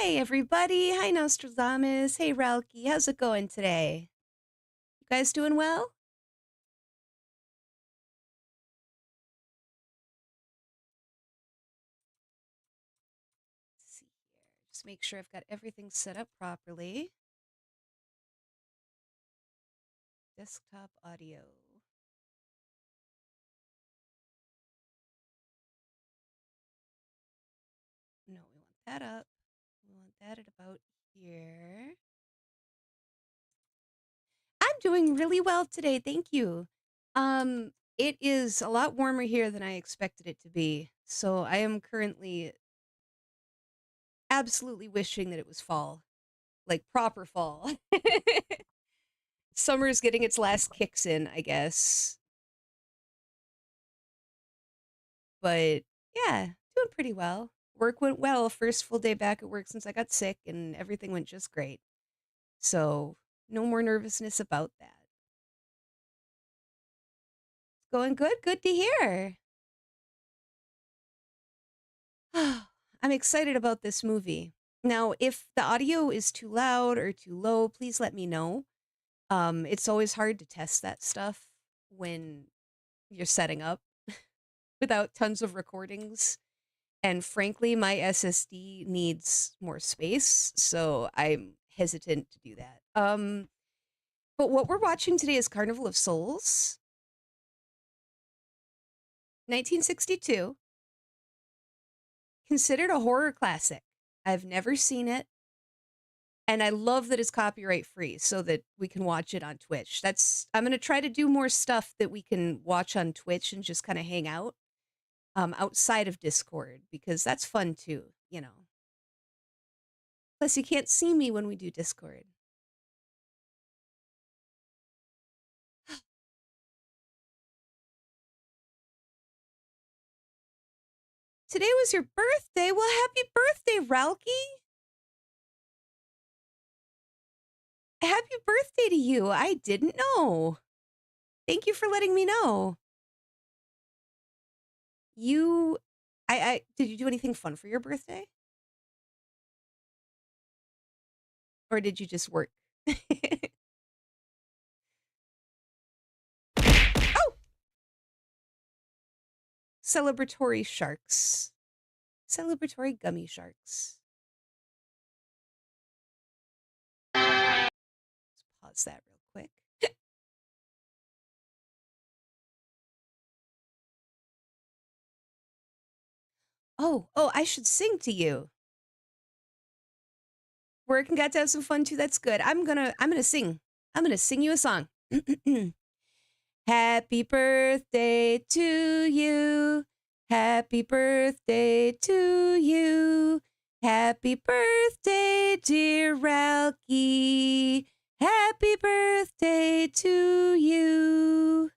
Hi, everybody. Hi, Nostradamus. Hey, Ralki. How's it going today? You guys doing well? Let's see here. Just make sure I've got everything set up properly. Desktop audio. No, we want that up. We want that at about here. I'm doing really well today. Thank you. It is a lot warmer here than I expected it to be. So I am currently absolutely wishing that it was fall, like proper fall. Summer's getting its last kicks in, I guess. But yeah, doing pretty well. Work went well. First full day back at work since I got sick, and everything went just great. So no more nervousness about that. Going good. Good to hear. I'm excited about this movie. Now, if the audio is too loud or too low, please let me know. It's always hard to test that stuff when you're setting up without tons of recordings. And frankly, my SSD needs more space, so I'm hesitant to do that. But what we're watching today is Carnival of Souls, 1962, considered a horror classic. I've never seen it, and I love that it's copyright free so that we can watch it on Twitch. I'm going to try to do more stuff that we can watch on Twitch and just kind of hang out outside of Discord, because that's fun too, you know. Plus, you can't see me when we do Discord. Today was your birthday. Well, happy birthday, Ralki. Happy birthday to you. I didn't know. Thank you for letting me know. Did you do anything fun for your birthday? Or did you just work? Oh! Celebratory sharks. Celebratory gummy sharks. Let's pause that real quick. Oh, I should sing to you. Work and got to have some fun too. That's good. I'm gonna sing. I'm gonna sing you a song. Happy birthday to you. Happy birthday to you. Happy birthday, dear Ralki. Happy birthday to you.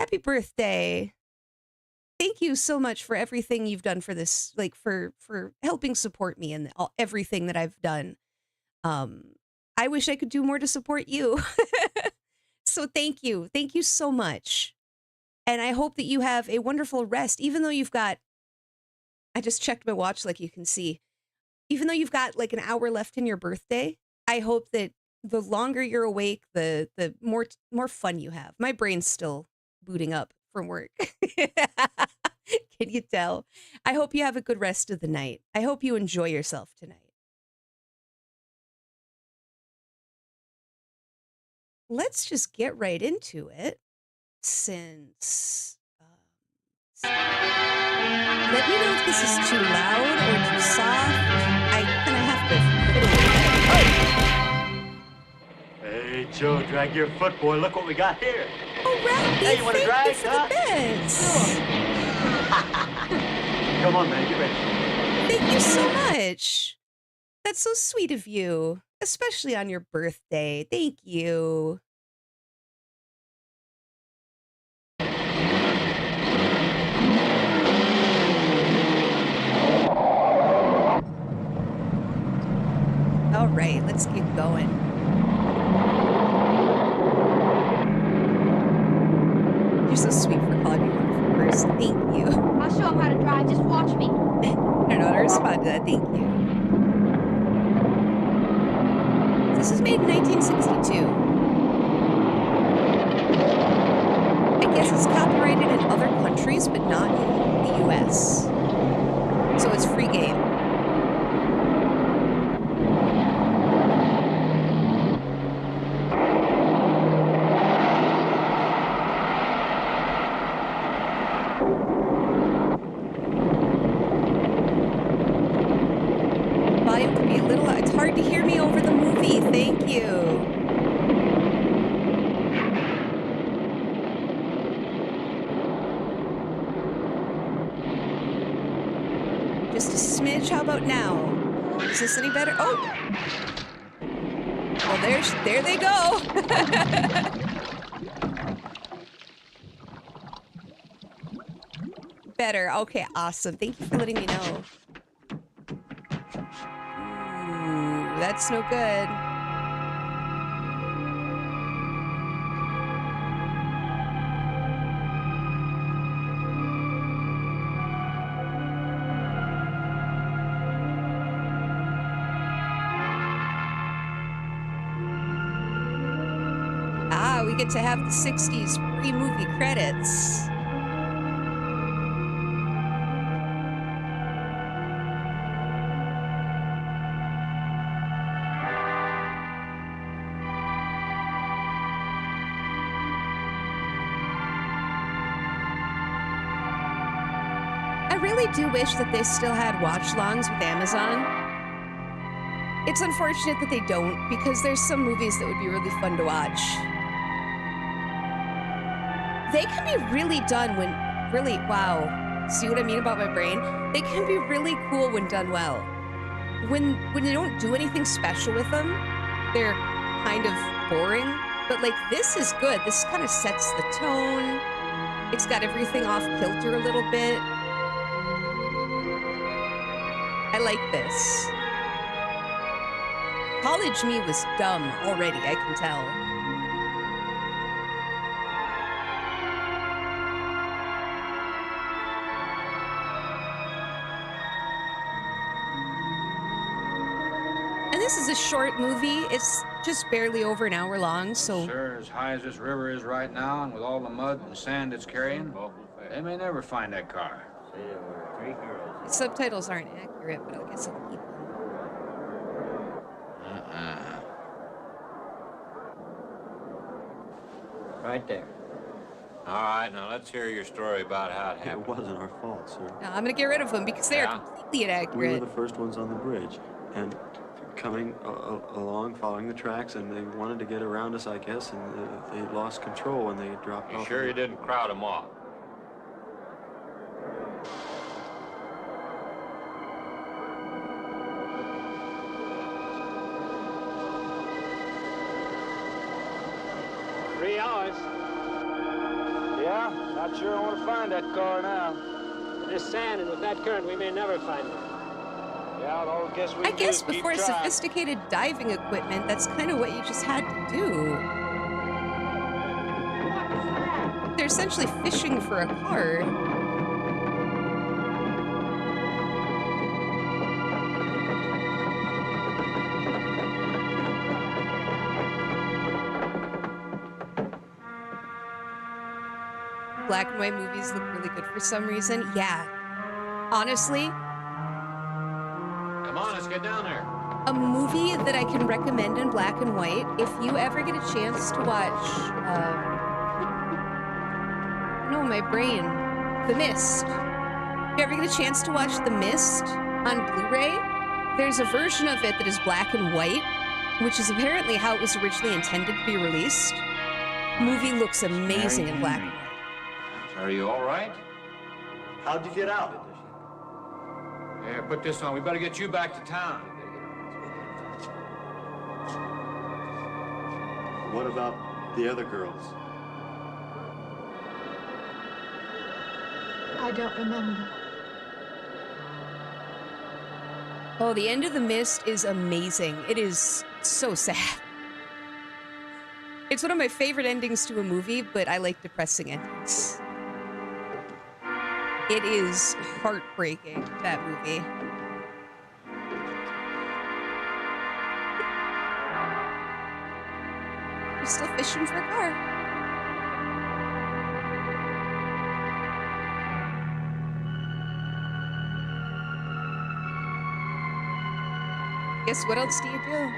Happy birthday. Thank you so much for everything you've done for this, like for helping support me and everything that I've done. I wish I could do more to support you. So thank you. Thank you so much. And I hope that you have a wonderful rest, even though I just checked my watch, like you can see, even though you've got like an hour left in your birthday, I hope that the longer you're awake, the more fun you have. My brain's still booting up from work. Can you tell? I hope you have a good rest of the night. I hope you enjoy yourself tonight. Let's just get right into it, since let me know if this is too loud or too soft. I kind of have to fiddle with it. Hey, Joe, drag your foot, boy. Look what we got here. Oh, Ralphie, Hey, you want to drag, thank you for the bits. Come on, man, get ready. Thank you so much. That's so sweet of you, especially on your birthday. Thank you. All right, let's get going. You're so sweet for calling me a wonderful Yes, thank you. I'll show him how to drive. Just watch me. I don't know how to respond to that. Thank you. This is made in 1962. I guess it's copyrighted in other countries, but not in the US. So it's free game. Volume could be a little... It's hard to hear me over the movie. Thank you. Just a smidge. How about now? Is this any better? Oh! Well, there they go. Better. Okay, awesome. Thank you for letting me know. Ooh, that's no good. Ah, we get to have the 60s pre-movie credits. I really do wish that they still had watchalongs with Amazon. It's unfortunate that they don't, because there's some movies that would be really fun to watch. They can be really done when really, wow. See what I mean about my brain? They can be really cool when done well. When you don't do anything special with them, they're kind of boring. But like, this is good. This kind of sets the tone. It's got everything off kilter a little bit. I like this. College me was dumb already, I can tell. And this is a short movie. It's just barely over an hour long, so... Sir, as high as this river is right now, and with all the mud and sand it's carrying, they may never find that car. The subtitles aren't accurate, but I guess I'll keep them. Right there. All right, now let's hear your story about how it It happened. wasn't our fault, sir. Now, I'm gonna get rid of them because they're Yeah. completely We were inaccurate. the first ones on the bridge, and coming along, following the tracks, and they wanted to get around us, I guess, and they lost control when they dropped You off. sure you didn't crowd them off? Yeah, not sure I want to find that car now. This sand, and with that current, we may never find it. Yeah, well, I guess we I can guess just keep before trying. sophisticated diving equipment, that's kind of what you just had to do. They're essentially fishing for a car. Black and white movies look really good for some reason. Yeah. Honestly, Come on, let's get down there. a movie that I can recommend in black and white, if you ever get a chance to watch, no, my brain, The Mist. If you ever get a chance to watch The Mist on Blu-ray, there's a version of it that is black and white, which is apparently how it was originally intended to be released. Movie looks amazing in black and white. Are you all right? How'd you get out? Yeah, put this on. We better get you back to town. What about the other girls? I don't remember. Oh, the end of The Mist is amazing. It is so sad. It's one of my favorite endings to a movie, but I like depressing endings. It is heartbreaking, that movie. We're still fishing for a car. Guess what else do you do?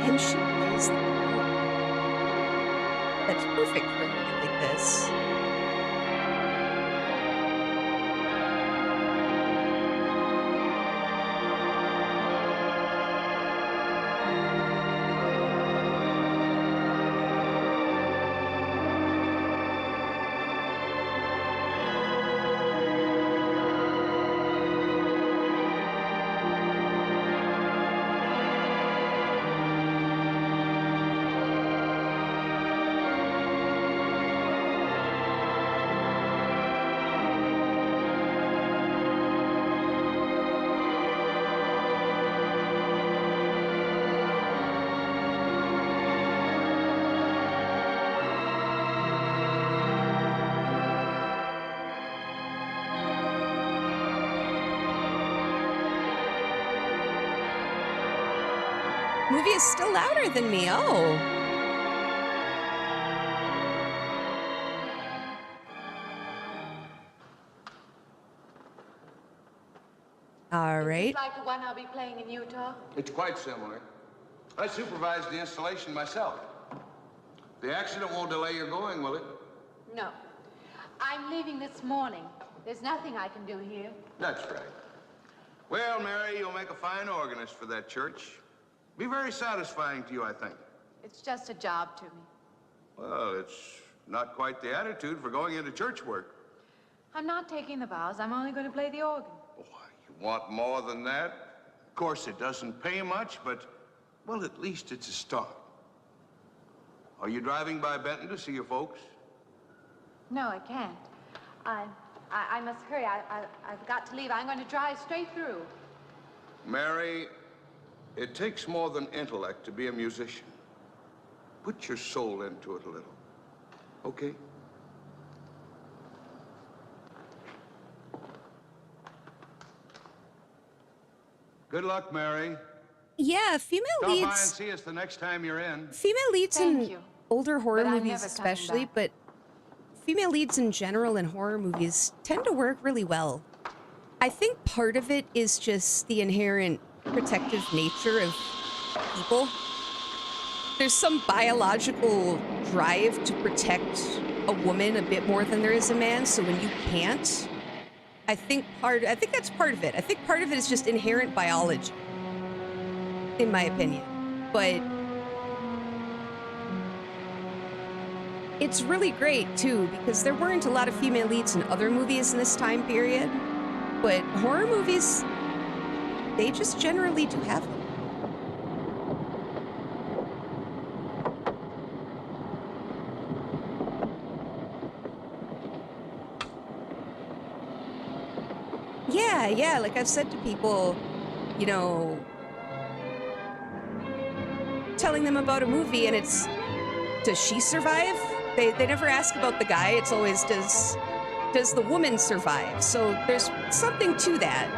And she plays the part. That's perfect for a movie like this. Movie is still louder than me. Oh. All right. Is this like the one I'll be playing in Utah? It's quite similar. I supervised the installation myself. The accident won't delay your going, will it? No. I'm leaving this morning. There's nothing I can do here. That's right. Well, Mary, you'll make a fine organist for that church. Be very satisfying to you, I think. It's just a job to me. Well, it's not quite the attitude for going into church work. I'm not taking the vows. I'm only going to play the organ. Oh, you want more than that? Of course, it doesn't pay much, but, well, at least it's a start. Are you driving by Benton to see your folks? No, I can't. I must hurry. I've got to leave. I'm going to drive straight through. Mary, it takes more than intellect to be a musician. Put your soul into it a little, okay? Good luck, Mary. Yeah, female Stop by and leads. see us the next time you're in. Female leads Thank in you. older horror But I'm movies, never coming especially, back. but female leads in general in horror movies tend to work really well. I think part of it is just the inherent protective nature of people. There's some biological drive to protect a woman a bit more than there is a man, so when you can't, I think that's part of it. I think part of it is just inherent biology, in my opinion. But it's really great, too, because there weren't a lot of female leads in other movies in this time period. But horror movies, they just generally do have them. Yeah, like I've said to people, you know, telling them about a movie and it's, does she survive? They never ask about the guy. It's always, does the woman survive? So there's something to that.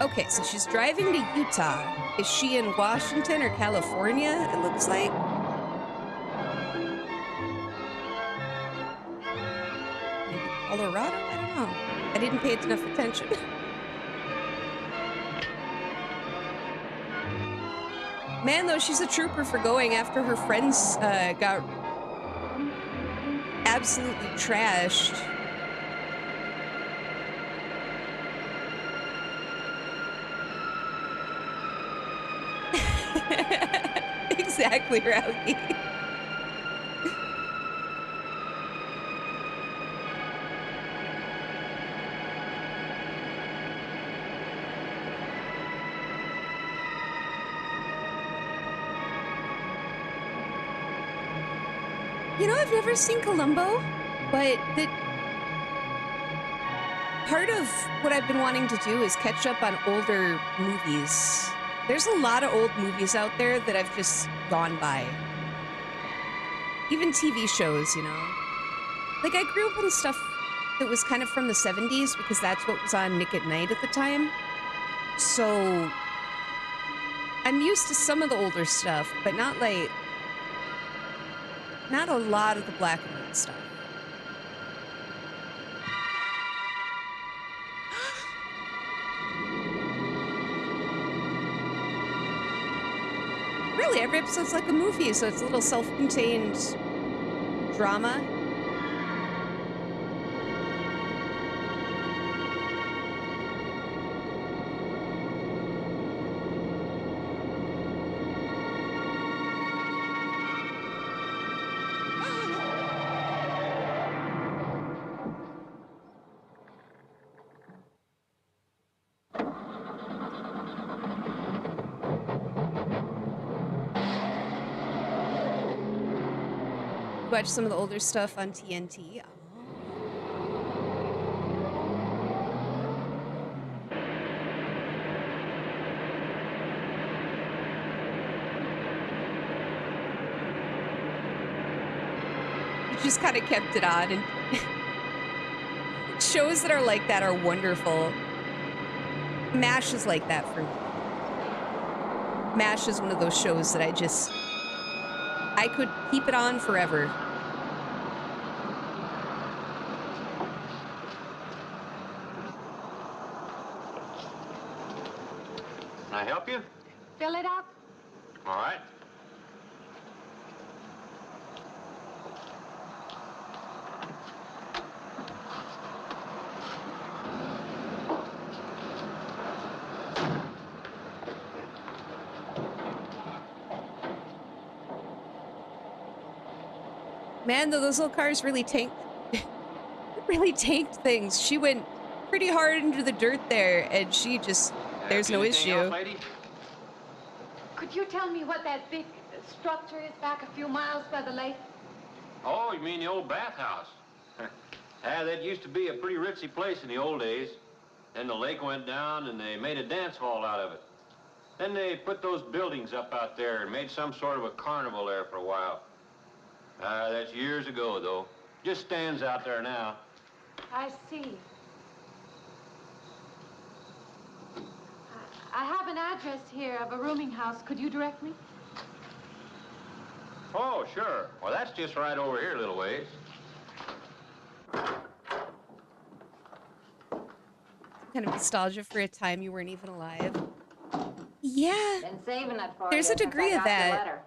Okay, so she's driving to Utah. Is she in Washington or California, it looks like? Maybe Colorado? I don't know. I didn't pay enough attention. Man, though, she's a trooper for going after her friends got absolutely trashed. Exactly, Rowdy. You know, I've never seen Columbo, but part of what I've been wanting to do is catch up on older movies. There's a lot of old movies out there that I've just gone by. Even TV shows, you know. Like, I grew up on stuff that was kind of from the 70s because that's what was on Nick at Night at the time. So, I'm used to some of the older stuff, but not a lot of the black and white stuff. Really, every episode's like a movie, so it's a little self-contained drama. Watch some of the older stuff on TNT. You just kind of kept it on, and shows that are like that are wonderful. MASH is like that for me. MASH is one of those shows that I could keep it on forever. Can I help you? Fill it up. All right. Man, though, those little cars really tanked things. She went pretty hard into the dirt there, and she just, there's no Anything issue. else, lady? Could you tell me what that big structure is back a few miles by the lake? Oh, you mean the old bathhouse? That used to be a pretty ritzy place in the old days. Then the lake went down and they made a dance hall out of it. Then they put those buildings up out there and made some sort of a carnival there for a while. That's years ago, though. Just stands out there now. I see. I have an address here of a rooming house. Could you direct me? Oh, sure. Well, that's just right over here a little ways. Kind of nostalgia for a time you weren't even alive. Yeah. Been saving it for There's you a degree since of I got your that. letter.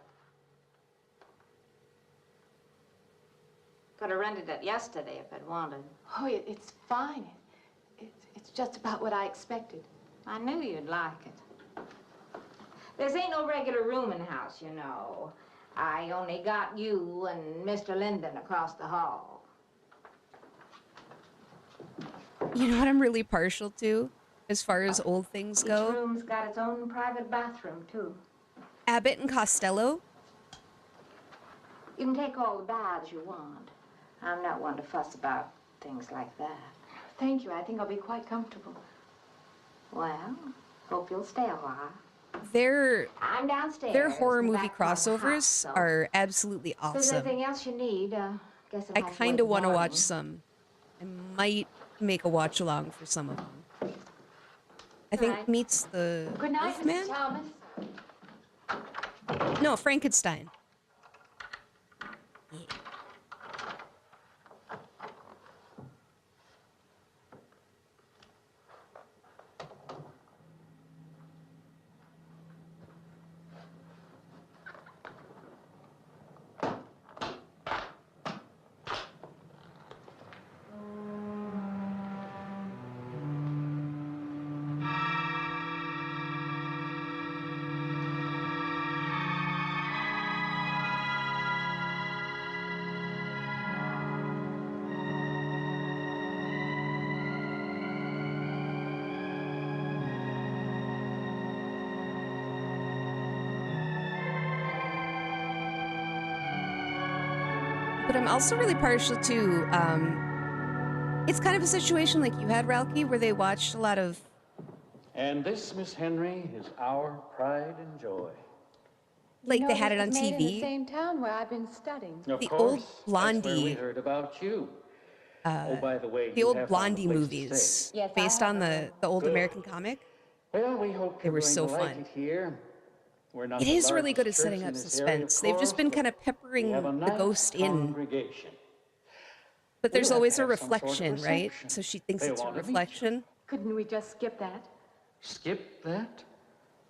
Could have rented it yesterday if I'd wanted. Oh, it's fine. It's just about what I expected. I knew you'd like it. This ain't no regular rooming house, you know. I only got you and Mr. Linden across the hall. You know what I'm really partial to, as far as old things Each go? room's got its own private bathroom, too. Abbott and Costello. You can take all the baths you want. I'm not one to fuss about things like that. Thank you. I think I'll be quite comfortable. Well, hope you'll stay a while. Their I'm downstairs. their horror in the movie back part of the house, crossovers so are absolutely if there's awesome. anything else you need, guess I I'll have to kind wait of want to morning. watch some. I might make a watch along for some of them. I think Alright. meets the Good night, Wolfman? Mrs. Thomas. No, Frankenstein. Yeah. I'm also really partial to, it's kind of a situation like you had, Ralkie, where they watched a lot of... And this, Miss Henry, is our pride and joy. Like You they know, had it this on was made in the TV. same town where I've been studying. Of The course, old that's where we Blondie, heard about you. Oh, by the way, the you old have found a Blondie place to movies, stay. Yes, I based on have the old Good. American comic. Well, we hope They you're were going so to like fun. it here. We're not It the is really largest good at church setting in up this area, of suspense. They've just course, been but kind of we peppering have a the nice ghost in. congregation. But there's We'll have always to a have some sort of reflection, right? reception. So she thinks They'll it's a want to meet you. reflection. Couldn't we just skip that? Skip that?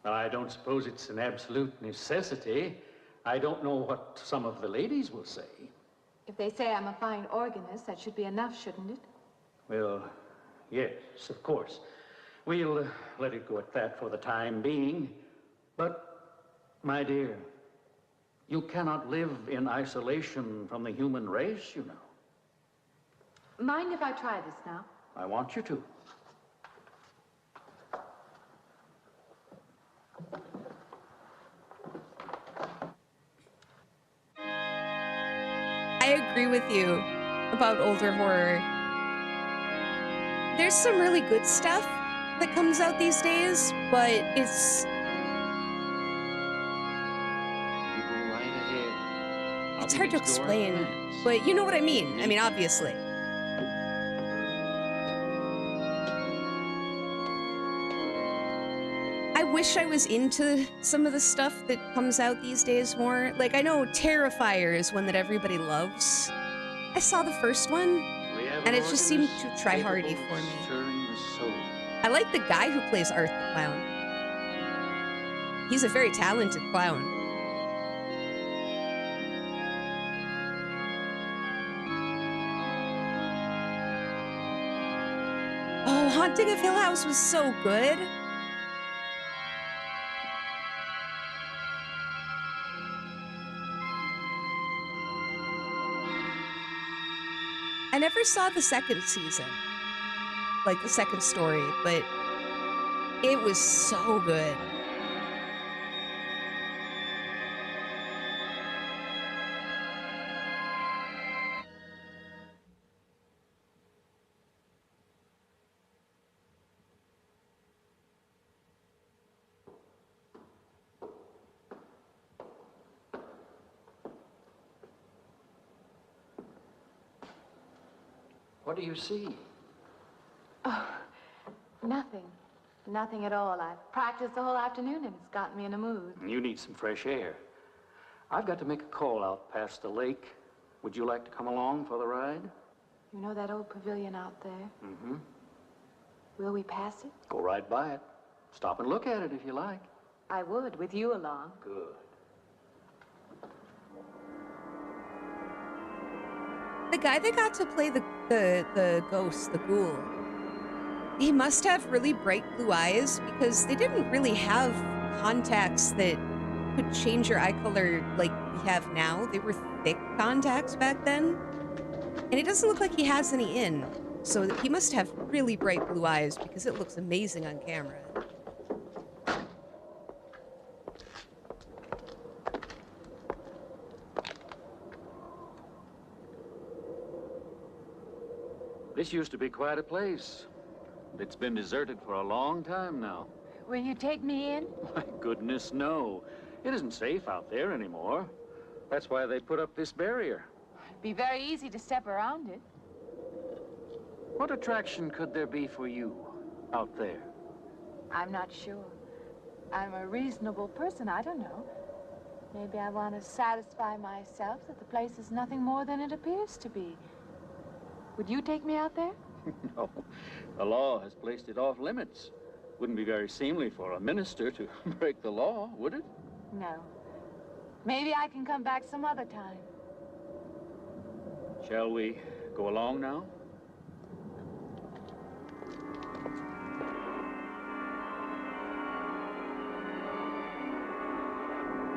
Well, I don't suppose it's an absolute necessity. I don't know what some of the ladies will say. If they say I'm a fine organist, that should be enough, shouldn't it? Well, yes, of course. We'll let it go at that for the time being. But, my dear, you cannot live in isolation from the human race, you know. Mind if I try this now? I want you to. I agree with you about older horror. There's some really good stuff that comes out these days, but it's You go right ahead. it's hard to explain. But you know what I mean. I mean, obviously. I wish I was into some of the stuff that comes out these days more. Like, I know Terrifier is one that everybody loves. I saw the first one, and it just seemed too try-hardy for me. I like the guy who plays Art the Clown. He's a very talented clown. Oh, Haunting of Hill House was so good. I never saw the second season, like the second story, but it was so good. What do you see? Oh, nothing. Nothing at all. I've practiced the whole afternoon and it's gotten me in a mood. You need some fresh air. I've got to make a call out past the lake. Would you like to come along for the ride? You know that old pavilion out there? Mm-hmm. Will we pass it? Go right by it. Stop and look at it if you like. I would, with you along. Good. The guy that got to play the ghost, the ghoul, he must have really bright blue eyes because they didn't really have contacts that could change your eye color like we have now. They were thick contacts back then. And it doesn't look like he has any in. So he must have really bright blue eyes because it looks amazing on camera. This used to be quite a place. It's been deserted for a long time now. Will you take me in? My goodness, no. It isn't safe out there anymore. That's why they put up this barrier. It'd be very easy to step around it. What attraction could there be for you out there? I'm not sure. I'm a reasonable person. I don't know. Maybe I want to satisfy myself that the place is nothing more than it appears to be. Would you take me out there? No. The law has placed it off limits. Wouldn't be very seemly for a minister to break the law, would it? No. Maybe I can come back some other time. Shall we go along now?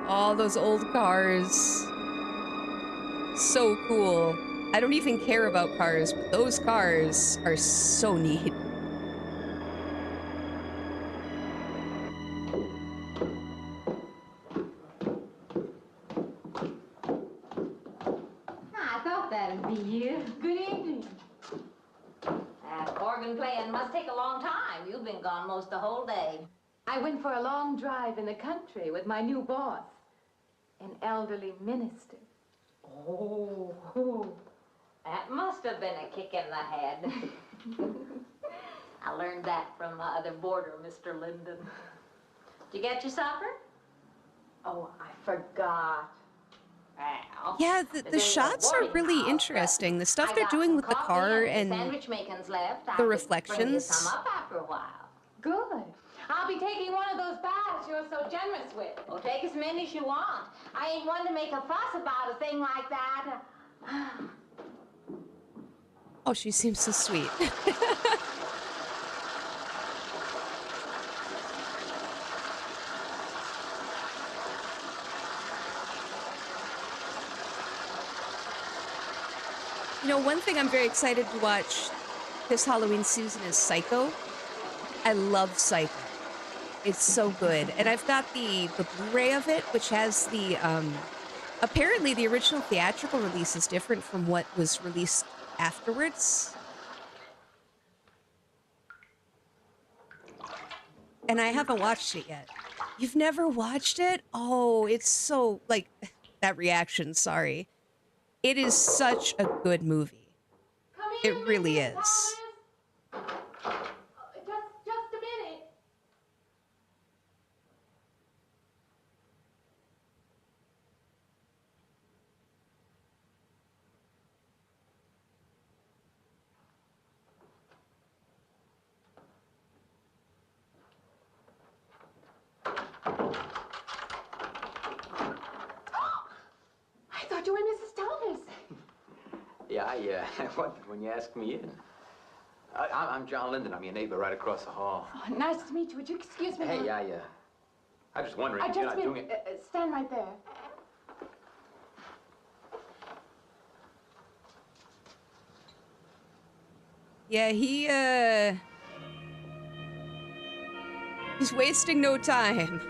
All those old cars. So cool. I don't even care about cars, but those cars are so neat. I thought Glad to be here. Good evening. That organ playing must take a long time. You've been gone most the whole day. I went for a long drive in the country with my new boss, an elderly minister. Oh, that must have been a kick in the head. I learned that from my other boarder, Mr. Linden. Did you get your supper? Oh, I forgot. Well, Yeah, the this ain't no shots are boarding really house, interesting. The but stuff I they're got doing some with the coffee car and and sandwich makings left. I the could reflections. bring you some up after a while. Good. I'll be taking one of those baths you're so generous with. Well, take as many as you want. I ain't one to make a fuss about a thing like that. Oh, she seems so sweet. You know, one thing I'm very excited to watch this Halloween season is Psycho. I love Psycho. It's so good. And I've got the Blu-ray of it, which has the apparently the original theatrical release is different from what was released afterwards. And I haven't watched it yet. You've never watched it? Oh, it's so, like, that reaction, sorry. It is such a good movie. It really is. Just a minute. I thought you were Mrs. Thomas. Yeah, I wondered when you asked me in. I'm John Linden. I'm your neighbor right across the hall. Oh, nice to meet you. Would you excuse me? Hey, I was just wondering if you're not doing it. Stand right there. Yeah, he's wasting no time.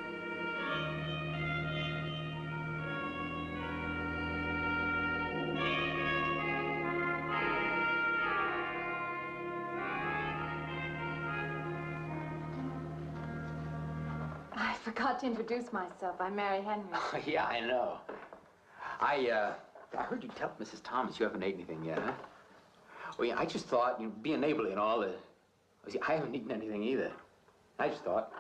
I forgot to introduce myself. I'm Mary Henry. Oh, yeah, I know. I heard you tell Mrs. Thomas you haven't ate anything yet, huh? Well, yeah, I just thought, being neighborly and all, see, I haven't eaten anything either. I just thought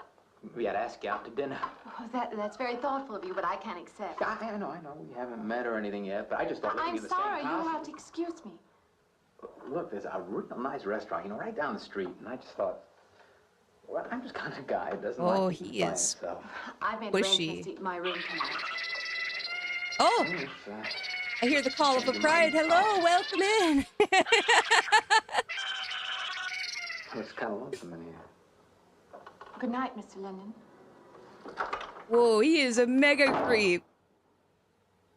we had to ask you out to dinner. Oh, that's very thoughtful of you, but I can't accept. I know. We haven't met or anything yet, but I just thought living I'm in the same sorry. house. You'll have to excuse me. Look, there's a real nice restaurant, right down the street, and I just thought, well, I'm just kind of guy that doesn't like to eat by himself. I've made Pushy. arrangements to eat in my room tonight. Oh! I hear the call of a bride. Hello, welcome in. It's kind of lonesome in here. Good night, Mr. Linden. Whoa, he is a mega creep.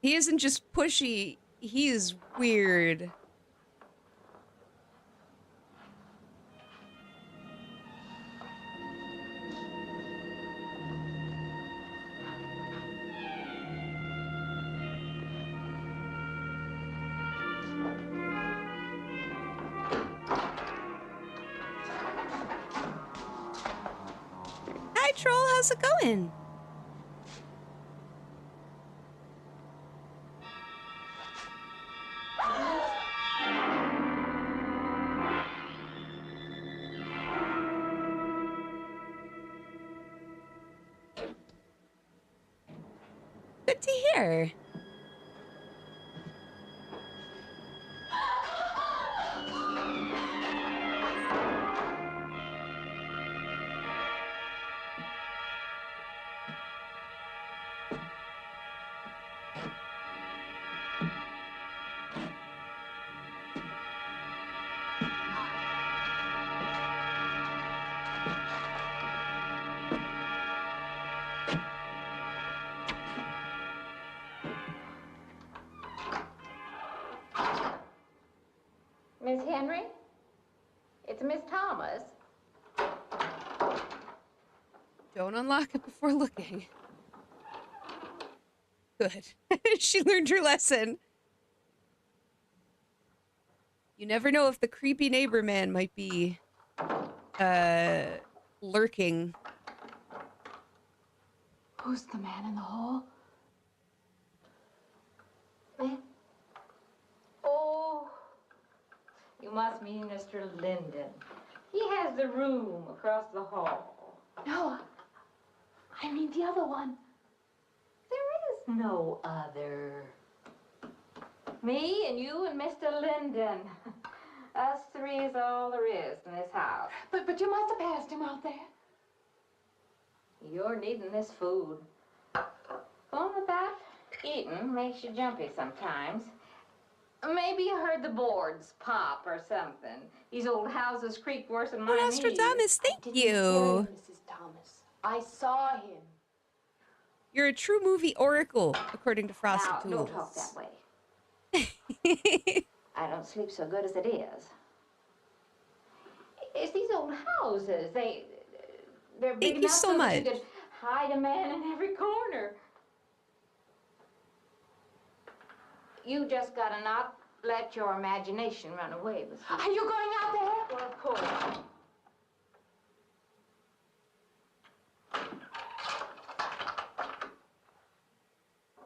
He isn't just pushy, he is weird. Hi, Troll, how's it going? Good to hear. Miss Henry? It's Miss Thomas. Don't unlock it before looking. Good. She learned her lesson. You never know if the creepy neighbor man might be lurking. Who's the man in the hall? Eh? Oh, you must mean Mr. Linden. He has the room across the hall. No, I mean the other one. There is no other. Me and you and Mr. Linden. Us three is all there is in this house. But you must have passed him out there. You're needing this food. Going without eating makes you jumpy sometimes. Maybe you heard the boards pop or something. These old houses creak worse than my knees. Nostradamus, thank Hear you. him, Mrs. Thomas. I saw him. You're a true movie oracle, according to Frosted Now, Tools. don't talk that way. I don't sleep so good as it is. It's these old houses. They're big Thank you enough so that you much. could hide a man in every corner. You just gotta not let your imagination run away with you. Are you going out there? Well, of course.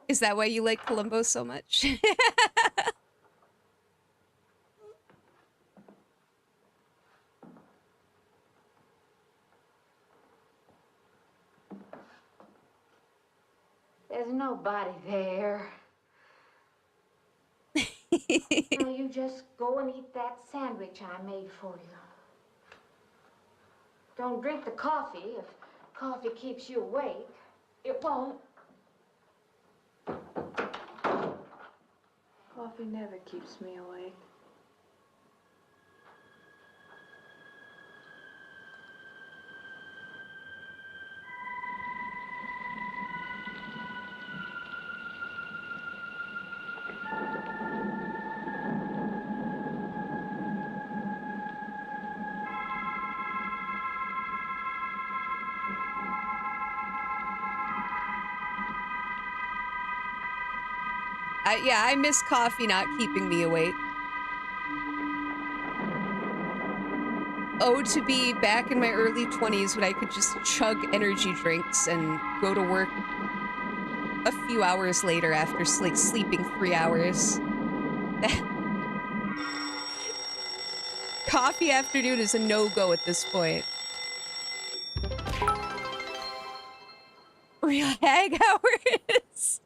Is that why you like Columbo so much? There's nobody there. Now you just go and eat that sandwich I made for you. Don't drink the coffee. If coffee keeps you awake, it won't. Coffee never keeps me awake. Yeah, I miss coffee not keeping me awake. Oh, to be back in my early 20s when I could just chug energy drinks and go to work a few hours later after like sleeping 3 hours. Coffee afternoon is a no-go at this point. Real hag hours.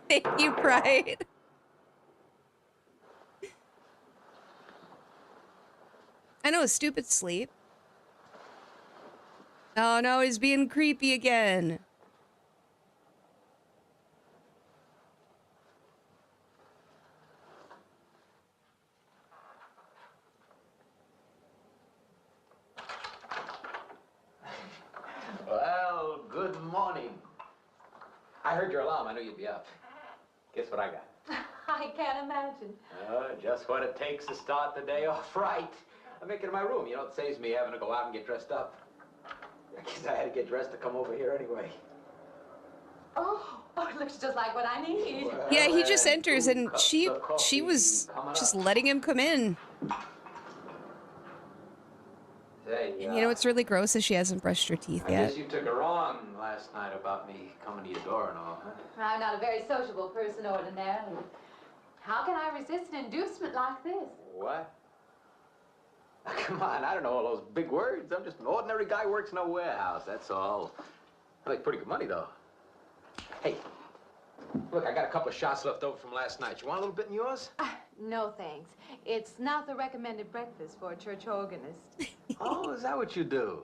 Thank you, Pride. I know, stupid sleep. Oh no, he's being creepy again. Well, good morning. I heard your alarm. I knew you'd be up. Guess what I got? I can't imagine. Just what it takes to start the day off right. I make it in my room. You know, it saves me having to go out and get dressed up. I guess I had to get dressed to come over here anyway. Oh, it looks just like what I need. Well, Yeah, he just enters and 2 cups she of coffee was coming just up. letting him come in. Say, And you know what's really gross is she hasn't brushed her teeth I yet. guess you took her on last night about me coming to your door and all, huh? I'm not a very sociable person ordinarily. How can I resist an inducement like this? What? Come on, I don't know all those big words. I'm just an ordinary guy who works in a warehouse, that's all. I make pretty good money, though. Hey, look, I got a couple of shots left over from last night. You want a little bit in yours? No, thanks. It's not the recommended breakfast for a church organist. Oh, is that what you do?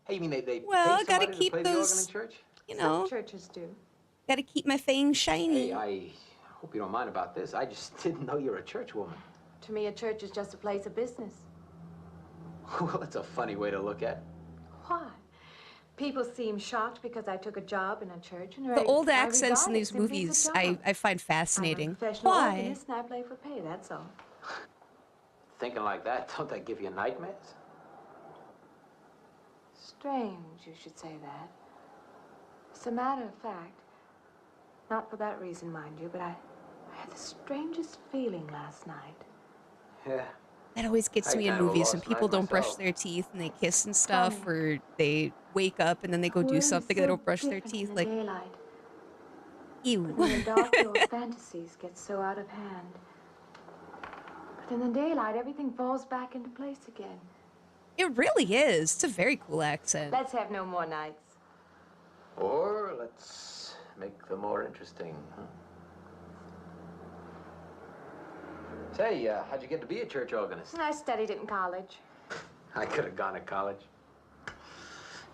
Hey, you mean they Well, pay gotta somebody keep to play the organ those, in church? you know, Some churches do. gotta keep my fangs shiny. Hey, I hope you don't mind about this. I just didn't know you're a church woman. To me, a church is just a place of business. Well, that's a funny way to look at it. Why? People seem shocked because I took a job in a church. And The old I accents regard in it these simply as a movies job. I find fascinating. I'm a professional Why? organist and I play for pay, that's all. Thinking like that, don't that give you nightmares? Strange you should say that. As a matter of fact, not for that reason, mind you, but I I had the strangest feeling last night. Yeah. That always gets I me in kind of movies when lost people mine don't brush myself. their teeth and they kiss and stuff, Funny. or they wake up and then they The go do world is something and they so don't brush their different teeth. in the Like, daylight. ew. But in the dark, your fantasies get so out of hand. But in the daylight, everything falls back into place again. It really is. It's a very cool accent. Let's have no more nights. Or let's make them more interesting, huh? Say, how'd you get to be a church organist? I studied it in college. I could have gone to college.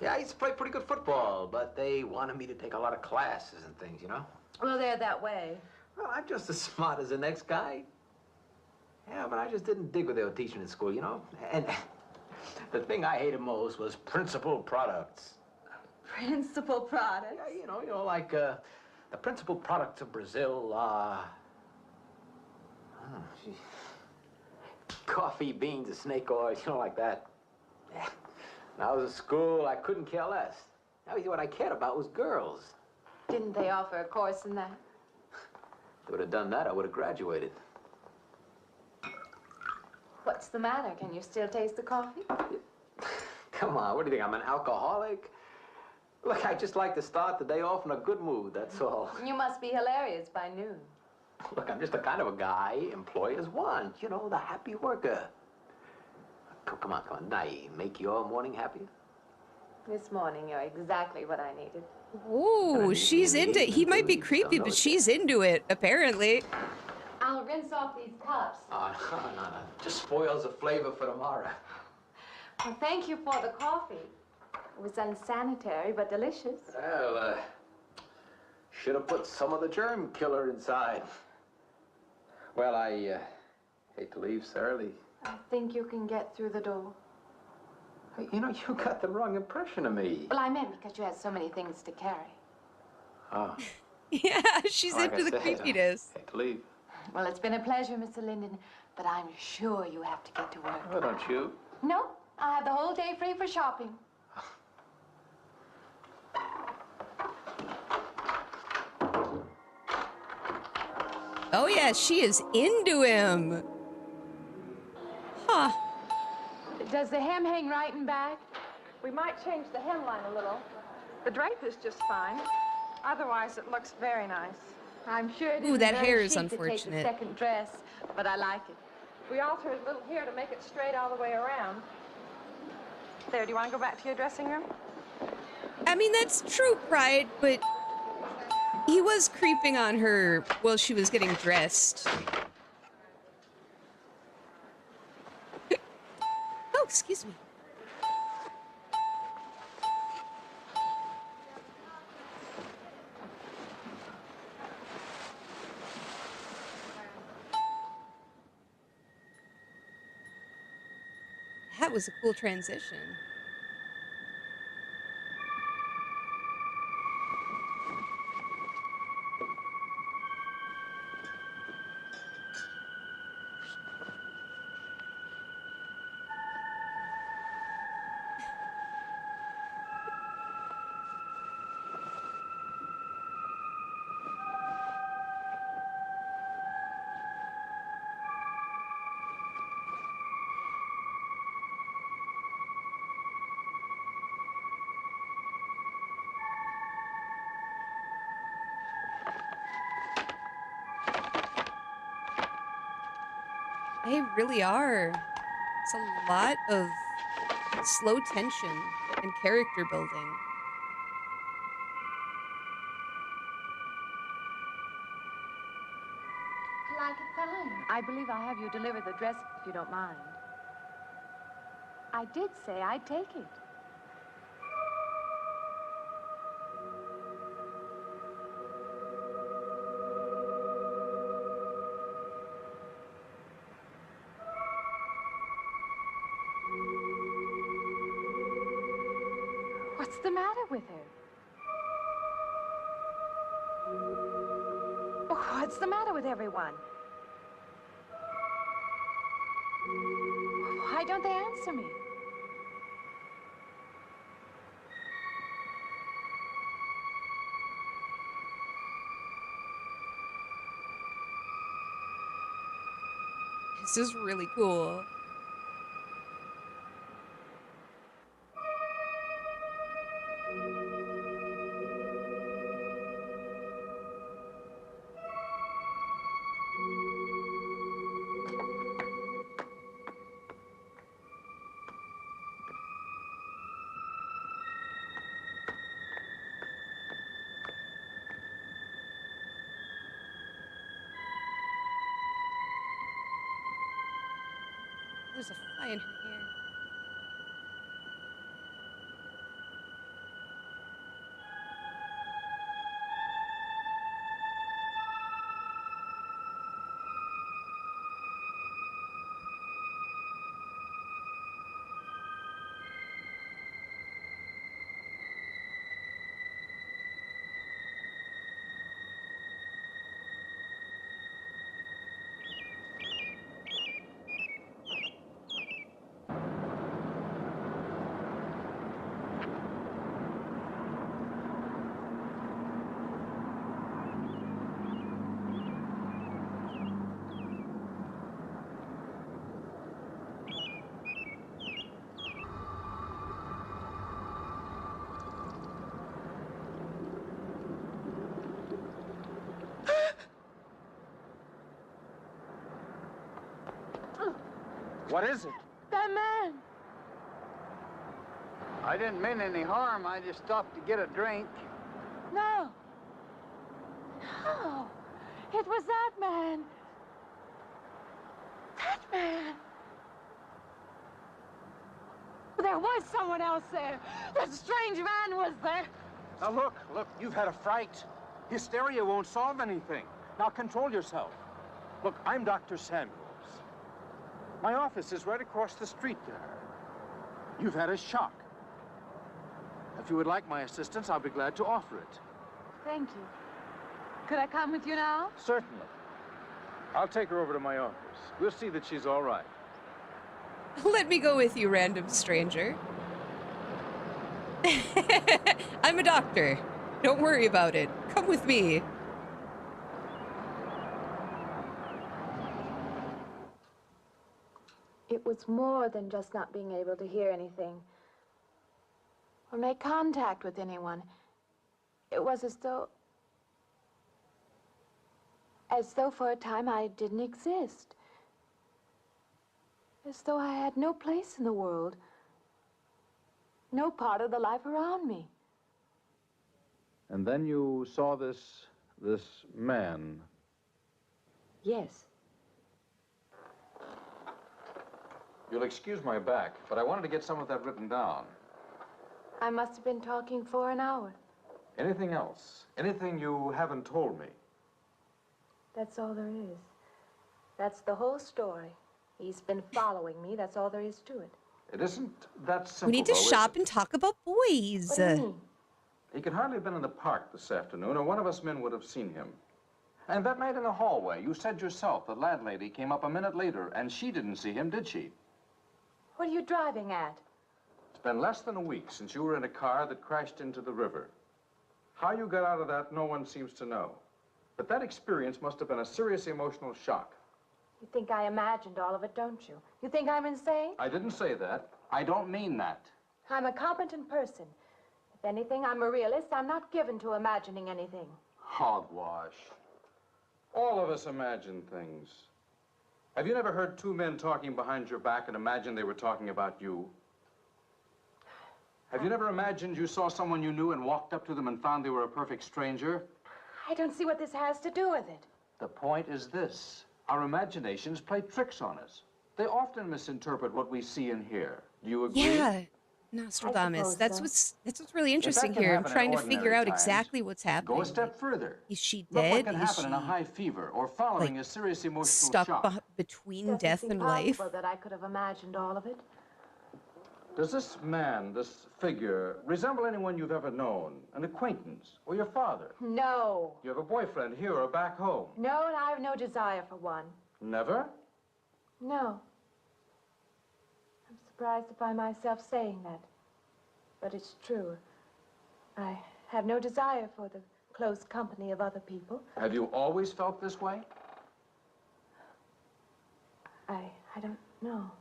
Yeah, I used to play pretty good football, but they wanted me to take a lot of classes and things, you know? Well, they're that way. Well, I'm just as smart as the next guy. Yeah, but I just didn't dig what they were teaching in school, you know? And the thing I hated most was principal products. Principal products? Yeah, you know, like the principal products of Brazil are... coffee, beans, and snake oil, you know, like that. Yeah. When I was at school, I couldn't care less. Now, what I cared about was girls. Didn't they offer a course in that? If they would have done that, I would have graduated. What's the matter? Can you still taste the coffee? Come on, what do you think, I'm an alcoholic? Look, I just like to start the day off in a good mood, that's all. You must be hilarious by noon. Look, I'm just the kind of a guy employers want, you know, the happy worker. Come on, now, make your morning happier? This morning, you're exactly what I needed. Ooh, she's into it. He might be creepy, but she's into it, apparently. I'll rinse off these cups. Oh, no. Just spoils the flavor for tomorrow. Well, thank you for the coffee. It was unsanitary, but delicious. Well, should have put some of the germ killer inside. Well, I hate to leave so early. I think you can get through the door. Hey, you know, you got the wrong impression of me. Well, I meant because you had so many things to carry. Oh. Yeah, she's Like into I the said, creepiness. I hate to leave. Well, it's been a pleasure, Mr. Linden, but I'm sure you have to get to work. Oh, don't you? No, I have the whole day free for shopping. Oh, yeah, she is into him. Huh. Does the hem hang right and back? We might change the hemline a little. The drape is just fine. Otherwise, it looks very nice. I'm sure it Ooh, isn't that very hair is chic to take unfortunate. the second dress, but I like it. We altered a little here to make it straight all the way around. There, do you want to go back to your dressing room? I mean, that's true pride, but he was creeping on her while she was getting dressed. Oh, excuse me. That was a cool transition. They really are. It's a lot of slow tension and character building. I like it fine. I believe I'll have you deliver the dress if you don't mind. I did say I'd take it. What's the matter with her? Oh, what's the matter with everyone? Why don't they answer me? This is really cool. There's a fly in her ear. What is it? That man. I didn't mean any harm. I just stopped to get a drink. No. No. It was that man. That man. There was someone else there. That strange man was there. Now look, you've had a fright. Hysteria won't solve anything. Now control yourself. Look, I'm Dr. Samuels. My office is right across the street there. You've had a shock. If you would like my assistance, I'll be glad to offer it. Thank you. Could I come with you now? Certainly. I'll take her over to my office. We'll see that she's all right. Let me go with you, random stranger. I'm a doctor. Don't worry about it. Come with me. It was more than just not being able to hear anything or make contact with anyone. It was as though for a time I didn't exist. As though I had no place in the world, no part of the life around me. And then you saw this man. Yes. You'll excuse my back, but I wanted to get some of that written down. I must have been talking for an hour. Anything else? Anything you haven't told me? That's all there is. That's the whole story. He's been following me. That's all there is to it. It isn't that simple. We need to though, is shop it? and talk about boys. What do you mean? He could hardly have been in the park this afternoon, or one of us men would have seen him. And that night in the hallway, you said yourself the landlady came up a minute later, and she didn't see him, did she? What are you driving at? It's been less than a week since you were in a car that crashed into the river. How you got out of that, no one seems to know. But that experience must have been a serious emotional shock. You think I imagined all of it, don't you? You think I'm insane? I didn't say that. I don't mean that. I'm a competent person. If anything, I'm a realist. I'm not given to imagining anything. Hogwash. All of us imagine things. Have you never heard two men talking behind your back and imagined they were talking about you? Have you never imagined you saw someone you knew and walked up to them and found they were a perfect stranger? I don't see what this has to do with it. The point is this. Our imaginations play tricks on us. They often misinterpret what we see and hear. Do you agree? Yeah, Nostradamus. That's so. what's really interesting here. I'm trying to figure out exactly what's happening. Go a step further. Is she Look dead? what can Is happen she in a high fever or following a serious emotional stuck shock. between Doesn't death seem and life? possible that I could have imagined all of it. Does this man, this figure, resemble anyone you've ever known? An acquaintance? Or your father? No. You have a boyfriend here or back home? No, and I have no desire for one. Never? No. I'm surprised to find myself saying that. But it's true. I have no desire for the close company of other people. Have you always felt this way? I don't know.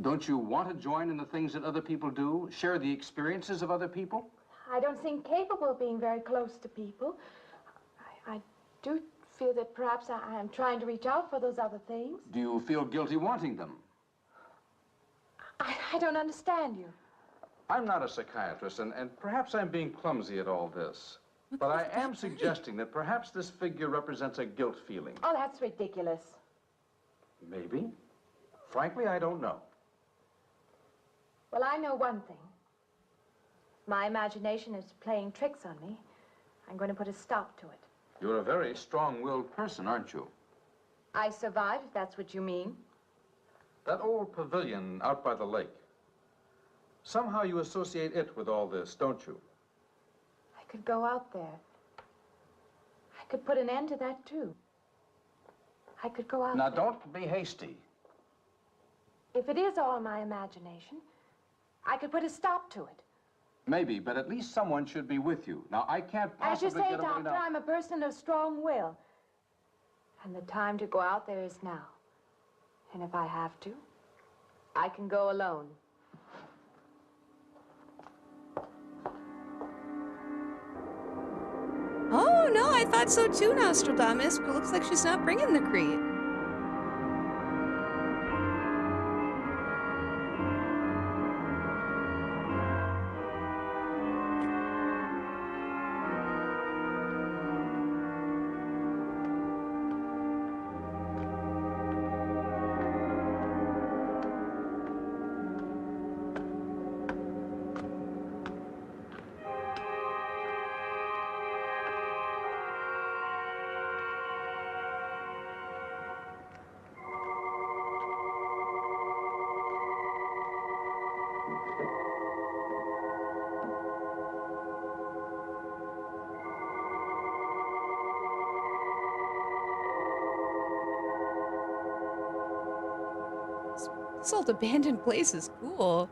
Don't you want to join in the things that other people do? Share the experiences of other people? I don't seem capable of being very close to people. I do feel that perhaps I am trying to reach out for those other things. Do you feel guilty wanting them? I don't understand you. I'm not a psychiatrist, and perhaps I'm being clumsy at all this. But I am suggesting that perhaps this figure represents a guilt feeling. Oh, that's ridiculous. Maybe. Frankly, I don't know. Well, I know one thing. My imagination is playing tricks on me. I'm going to put a stop to it. You're a very strong-willed person, aren't you? I survived, if that's what you mean. That old pavilion out by the lake. Somehow you associate it with all this, don't you? I could go out there. I could put an end to that, too. I could go out Now, there. don't be hasty. If it is all my imagination, I could put a stop to it. Maybe, but at least someone should be with you. Now, I can't As you possibly say, get away Doctor, now. I'm a person of strong will. And the time to go out there is now. And if I have to, I can go alone. Oh, no, I thought so too, Nostradamus, but it looks like she's not bringing the crate. This old abandoned place is cool.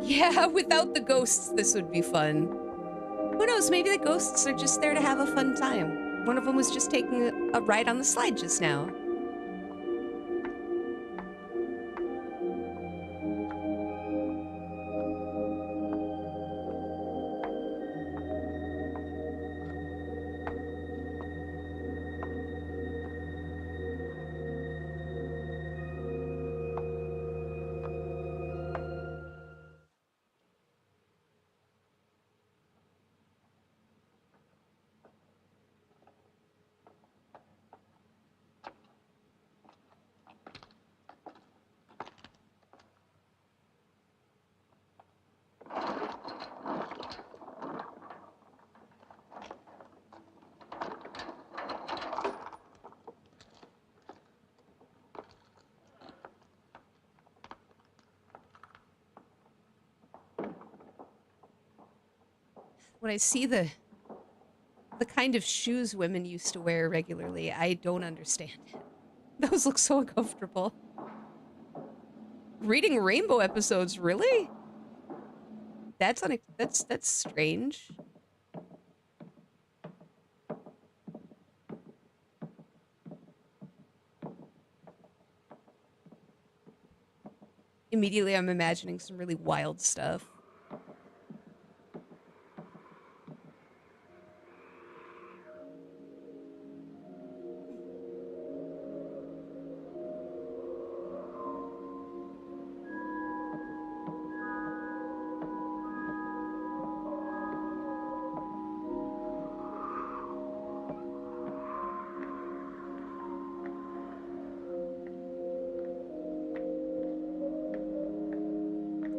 Yeah, without the ghosts, this would be fun. Who knows, maybe the ghosts are just there to have a fun time. One of them was just taking a ride on the slide just now. When I see the kind of shoes women used to wear regularly, I don't understand it. Those look so uncomfortable. Reading Rainbow episodes, really? That's strange. Immediately I'm imagining some really wild stuff.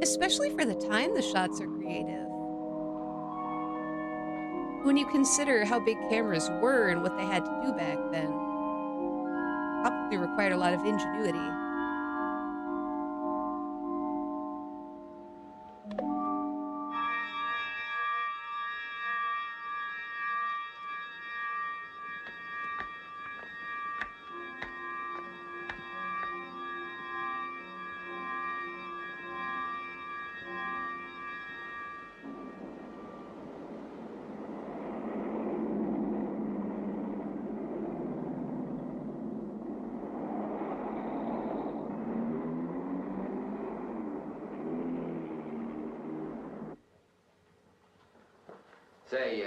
Especially for the time the shots are creative. When you consider how big cameras were and what they had to do back then, probably required a lot of ingenuity. Say,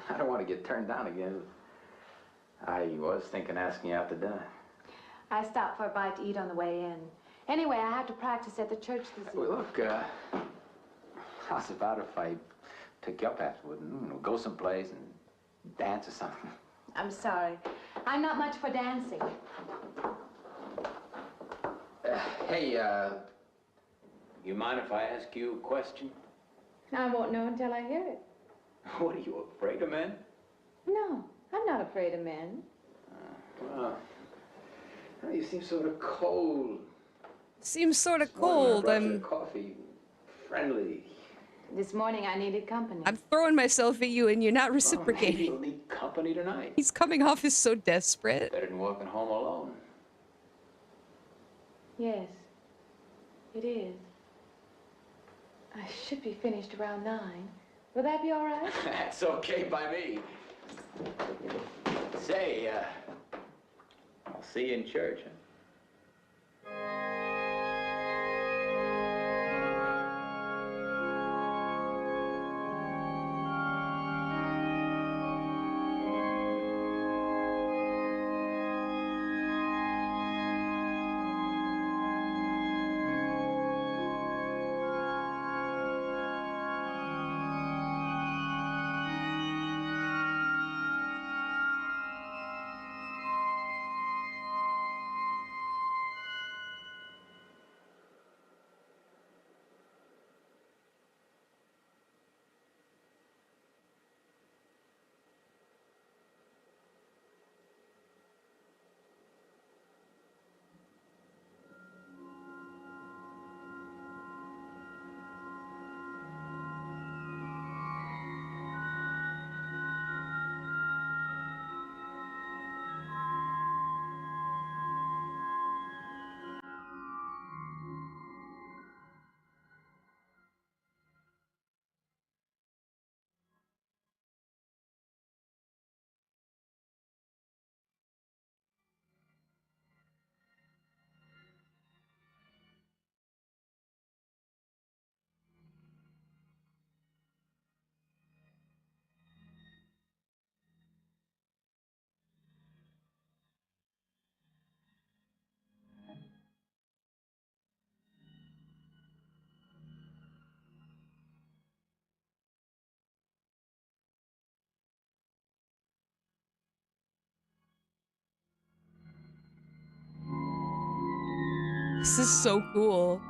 I don't want to get turned down again. I was thinking asking you out to dinner. I stopped for a bite to eat on the way in. Anyway, I have to practice at the church this evening. Well, look, how's about if I took you up afterward and go someplace and dance or something? I'm sorry. I'm not much for dancing. Hey, you mind if I ask you a question? I won't know until I hear it. What, are you afraid of men? No, I'm not afraid of men. Well, you seem sort of cold. Seems sort of This morning when I cold. brought you coffee, friendly. This morning I needed company. I'm throwing myself at you and you're not Well, maybe reciprocating. you'll need company tonight. He's coming off as so desperate. Better than walking home alone. Yes, it is. I should be finished around 9. Will that be all right? That's okay by me. Say, I'll see you in church. Huh? This is so cool.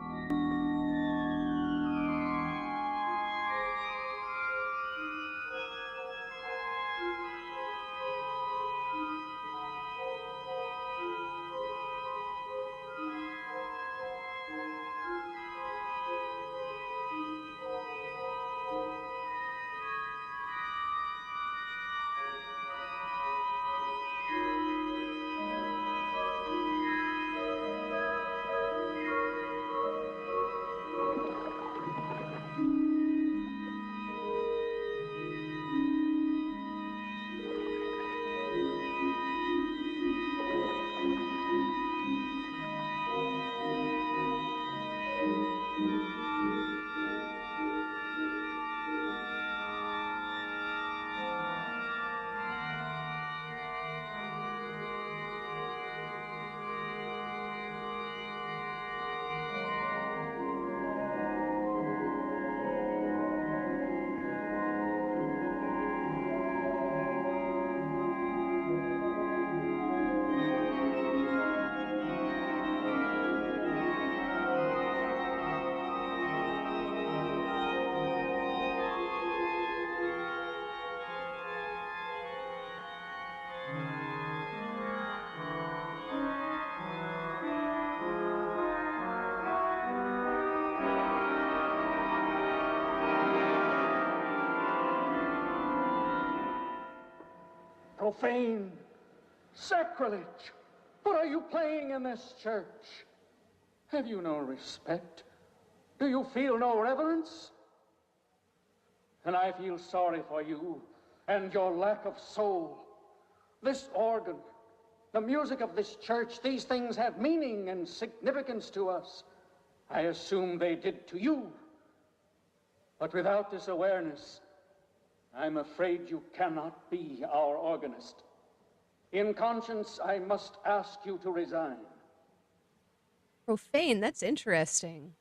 profane, sacrilege. What are you playing in this church? Have you no respect? Do you feel no reverence? And I feel sorry for you and your lack of soul. This organ, the music of this church, these things have meaning and significance to us. I assume they did to you. But without this awareness, I'm afraid you cannot be our organist. In conscience, I must ask you to resign. Profane, that's interesting.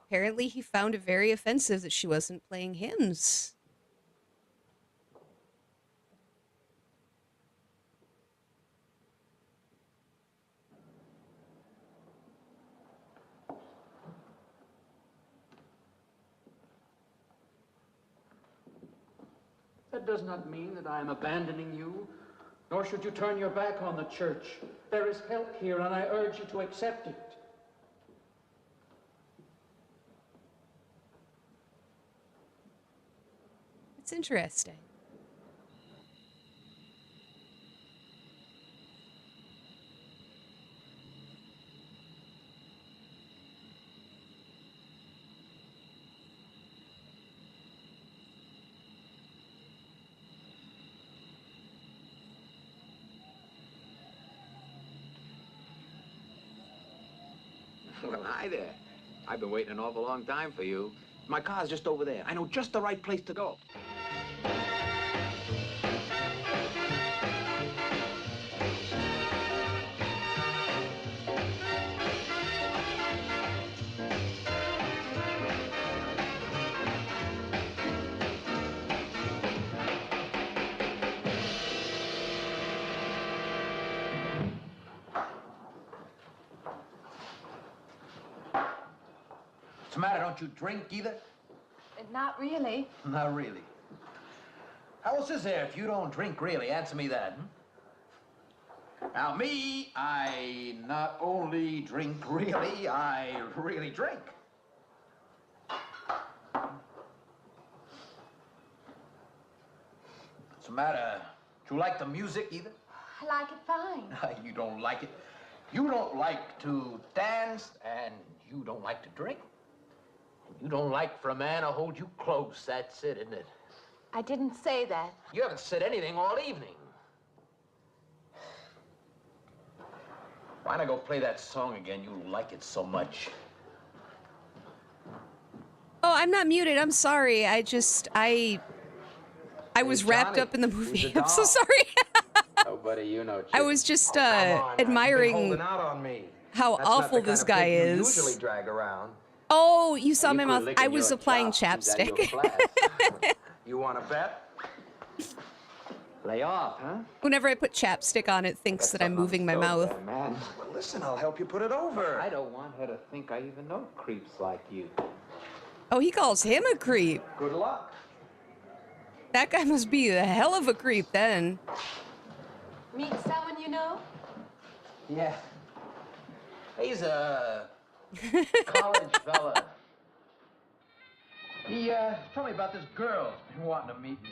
Apparently he found it very offensive that she wasn't playing hymns. That does not mean that I am abandoning you, nor should you turn your back on the church. There is help here, and I urge you to accept it. It's interesting. Well, hi there. I've been waiting an awful long time for you. My car's just over there. I know just the right place to go. What's the matter? Don't you drink either? Not really. Not really. How else is there if you don't drink really? Answer me that. Now, me, I not only drink really, I really drink. What's the matter? Do you like the music either? I like it fine. You don't like it. You don't like to dance, and you don't like to drink. You don't like for a man to hold you close. That's it, isn't it? I didn't say that. You haven't said anything all evening. Why not go play that song again? You like it so much. Oh, I'm not muted. I'm sorry. I was wrapped Johnny, up in the who's movie. the I'm so doll? sorry. Oh, buddy, you know. I was just Come on, now. You've been admiring holding out on me. how That's not awful the kind this of guy pig you is. usually drag around. Oh, you saw You my quit mouth. licking I was your applying chops. Is that your chapstick. class? You want to bet? Lay off, huh? Whenever I put chapstick on, it thinks that I'm moving my mouth. Man. Well, listen, I'll help you put it over. I don't want her to think I even know creeps like you. Oh, he calls him a creep. Good luck. That guy must be a hell of a creep then. Meet someone you know? Yeah. He's a college fella. He told me about this girl who's been wanting to meet me.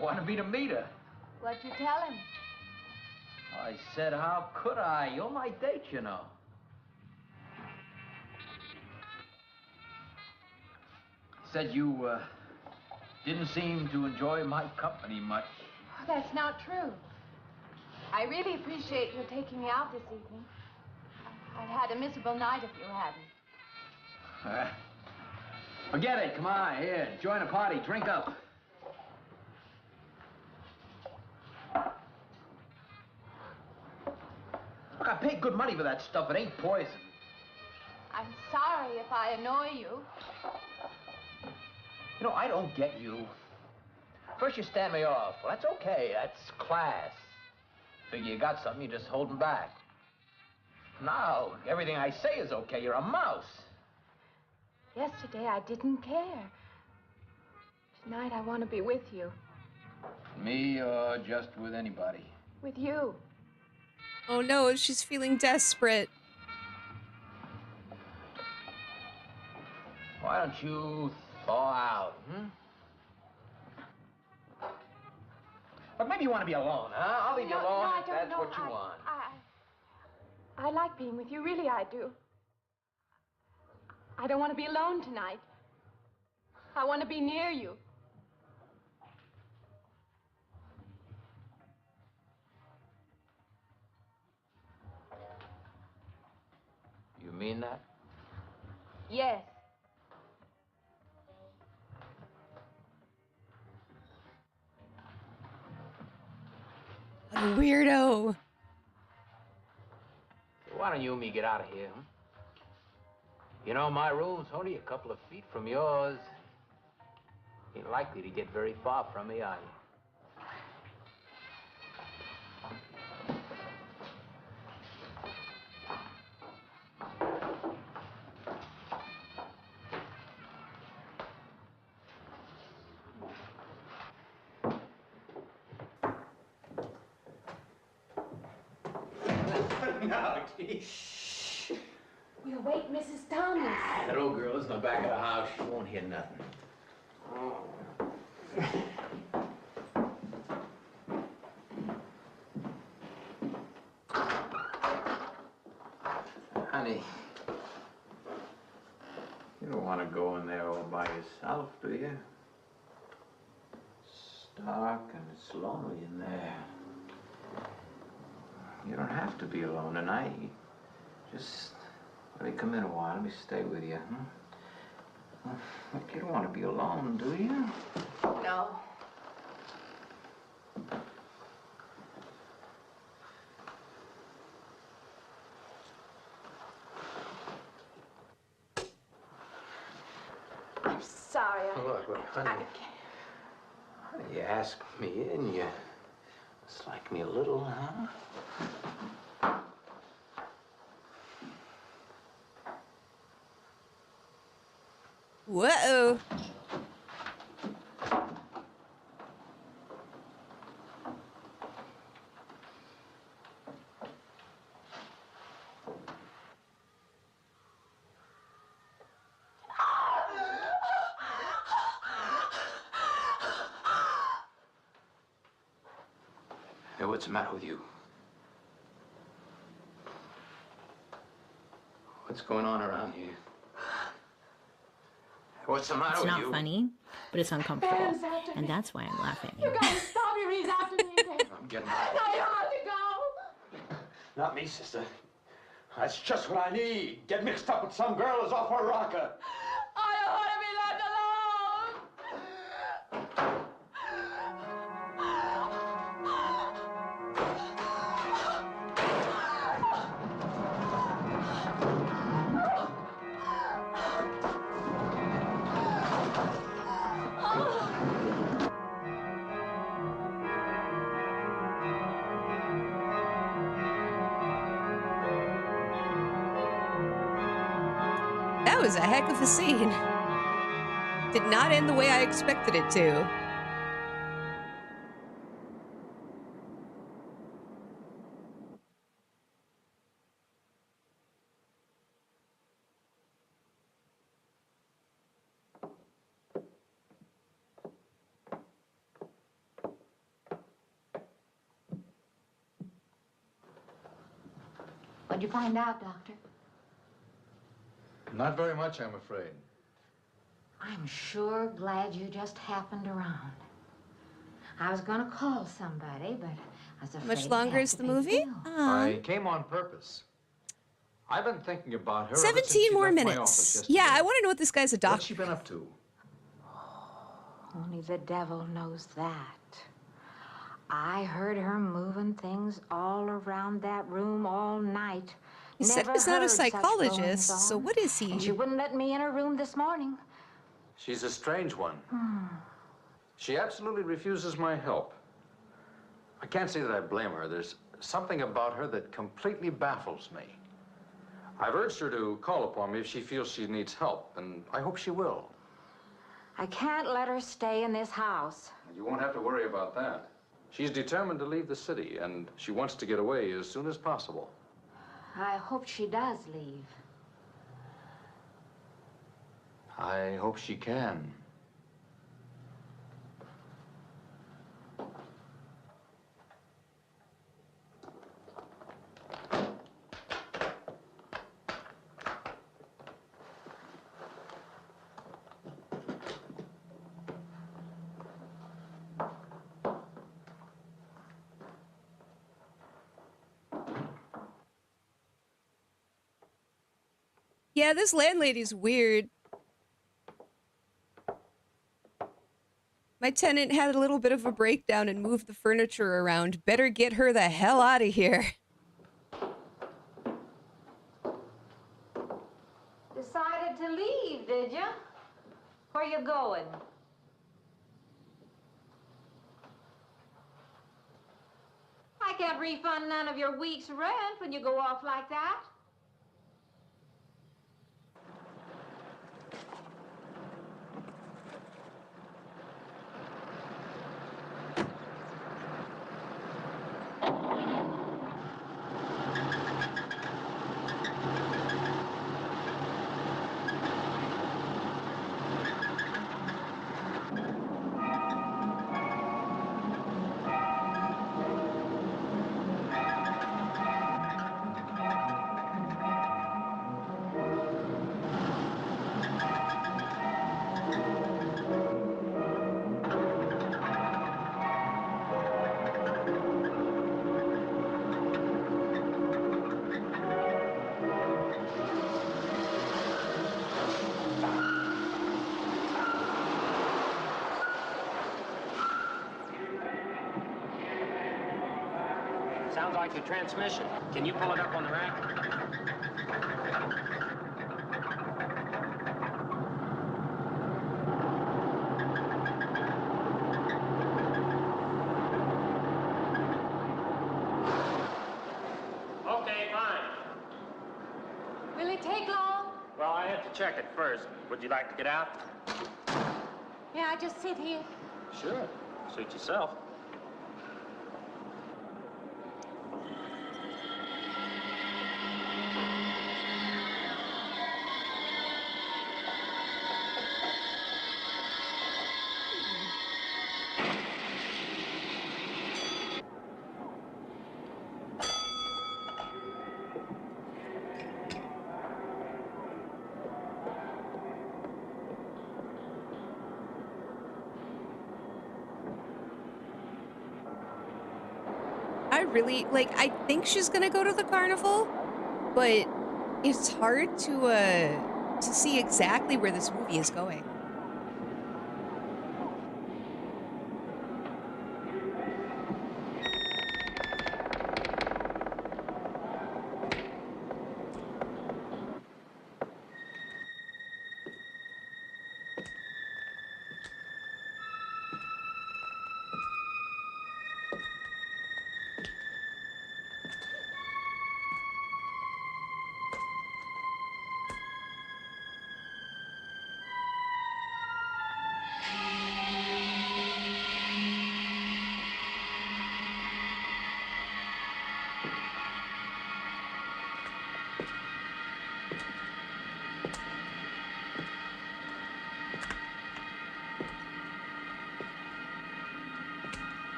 Wanted me to meet her. What'd you tell him? I said, how could I? You're my date, you know. Said you didn't seem to enjoy my company much. Oh, that's not true. I really appreciate your taking me out this evening. I'd had a miserable night if you hadn't. Forget it. Come on, here. Join the party. Drink up. Look, I paid good money for that stuff. It ain't poison. I'm sorry if I annoy you. You know, I don't get you. First you stand me off. Well, that's okay. That's class. Figure you got something, you're just holding back. Now, everything I say is okay. You're a mouse. Yesterday I didn't care. Tonight I want to be with you. Me or just with anybody? With you. Oh no, she's feeling desperate. Why don't you thaw out, hmm? But maybe you want to be alone, huh? I'll leave you No, alone no, I if don't that's know. what you want. I like being with you, really I do. I don't want to be alone tonight. I want to be near you. You mean that? Yes. What a weirdo. Why don't you and me get out of here, huh? You know, my room's only a couple of feet from yours. Ain't likely to get very far from me, are you? No, gee. We'll wake Mrs. Thomas. That old girl is in the back of the house. She won't hear nothing. Honey, you don't want to go in there all by yourself, do you? It's dark and it's lonely in there. You don't have to be alone tonight. Just let me come in a while. Let me stay with you, huh? Look, you don't want to be alone, do you? No. I'm sorry. Look, honey. Honey, you asked me in, you dislike me a little, huh? Whoa. Hey, what's the matter with you? What's going on around here? What's the matter It's with not you? funny, but it's uncomfortable. And that's why I'm laughing. You gotta stop him. He's after me again. I'm getting No, you have to go. Not me, sister. That's just what I need. Get mixed up with some girl who's off her rocker. I don't want to be left alone. That was a heck of a scene. Did not end the way I expected it to. What'd you find out, Doctor? Not very much, I'm afraid. I'm sure glad you just happened around. I was gonna call somebody, but I was afraid. How much longer is the movie? I came on purpose. I've been thinking about her. 17 more minutes. Yeah, I want to know what this guy's a doctor. What's she been up to? Only the devil knows that. I heard her moving things all around that room all night. He said he's not a psychologist, so what is he? And she wouldn't let me in her room this morning. She's a strange one. She absolutely refuses my help. I can't say that I blame her. There's something about her that completely baffles me. I've urged her to call upon me if she feels she needs help, and I hope she will. I can't let her stay in this house. You won't have to worry about that. She's determined to leave the city, and she wants to get away as soon as possible. I hope she does leave. I hope she can. Yeah, this landlady's weird. My tenant had a little bit of a breakdown and moved the furniture around. Better get her the hell out of here. Decided to leave, did you? Where you going? I can't refund none of your week's rent when you go off like that. Sounds like the transmission. Can you pull it up on the rack? Okay, fine. Will it take long? Well, I have to check it first. Would you like to get out? May I just sit here? Sure. Suit yourself. I think she's gonna go to the carnival, but it's hard to see exactly where this movie is going.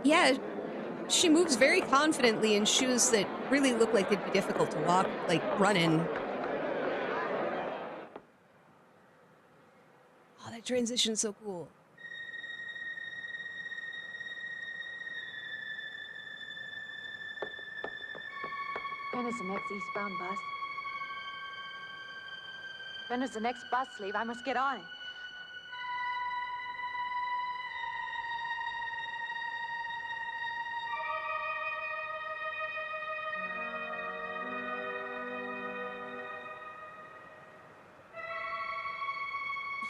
Yeah, she moves very confidently in shoes that really look like they'd be difficult to walk, like run in. Oh, that transition's so cool. When is the next eastbound bus? When does the next bus leave? I must get on it.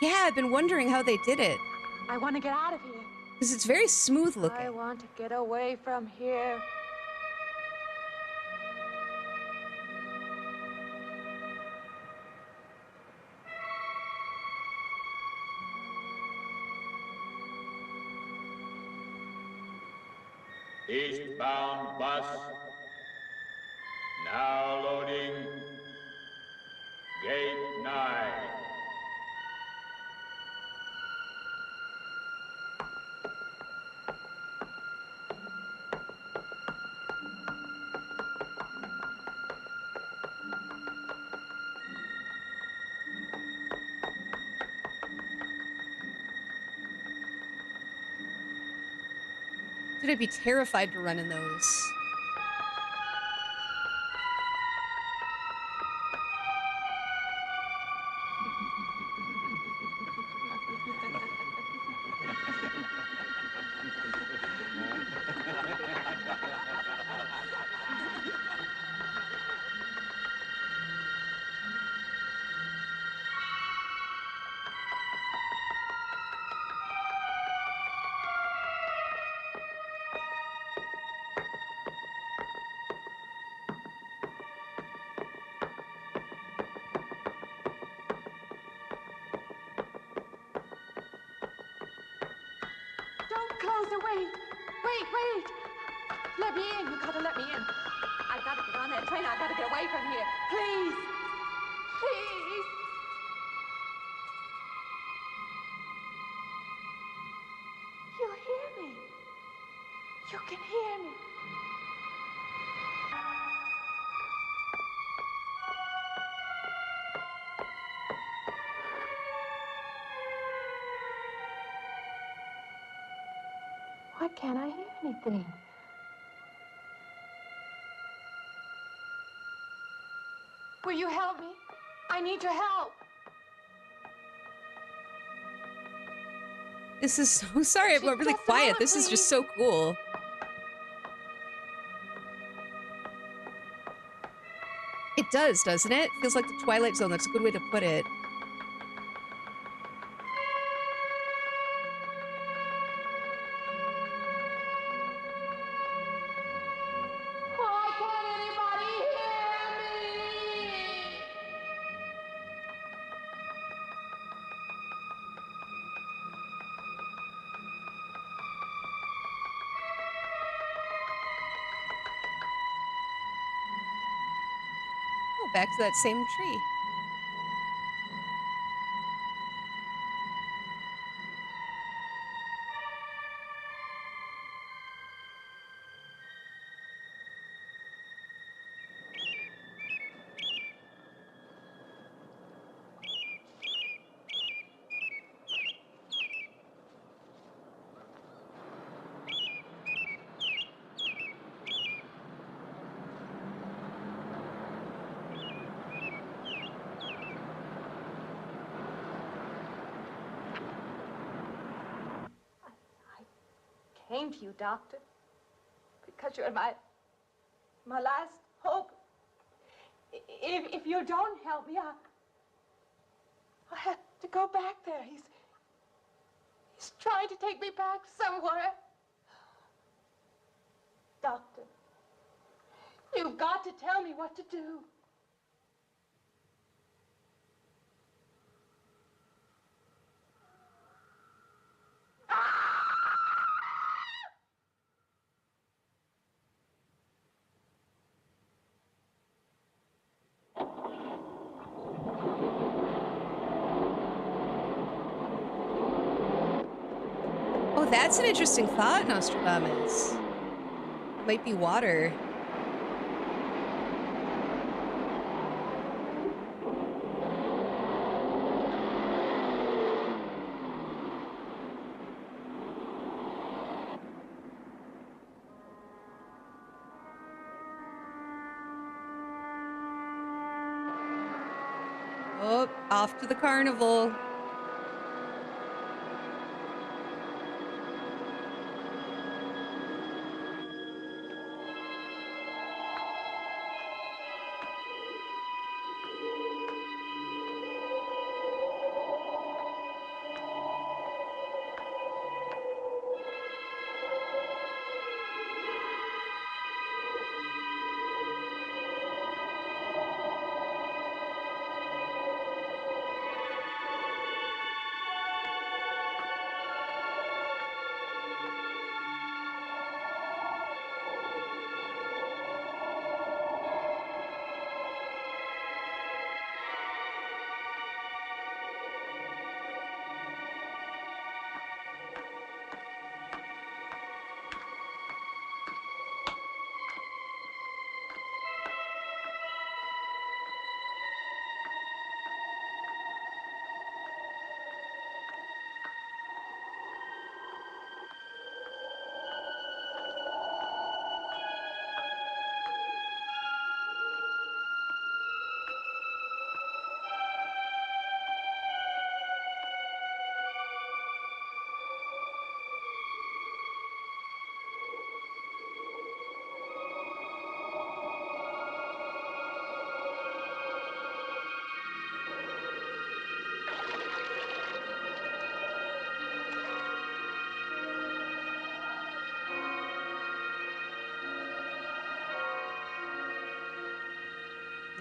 Yeah, I've been wondering how they did it. I want to get out of here. Because it's very smooth I looking. want to get away from here. Eastbound bus Now loading. Gate 9. Dude, I'd be terrified to run in those. Don't close it. Wait. Wait. Let me in. You gotta let me in. I gotta get on that train. I gotta get away from here. Please. Please. You hear me. You can hear me. Why can't I hear anything? Will you help me? I need your help. This is so sorry. I'm really quiet. This is just so cool. It does, doesn't it? Feels like the Twilight Zone. That's a good way to put it. Why can't anybody hear me? Oh, back to that same tree. Came to you, Doctor, because you're my last hope. If you don't help me, I have to go back there. He's trying to take me back somewhere. Doctor, you've got to tell me what to do. Oh, that's an interesting thought, Nostradamus. It might be water. Oh, off to the carnival.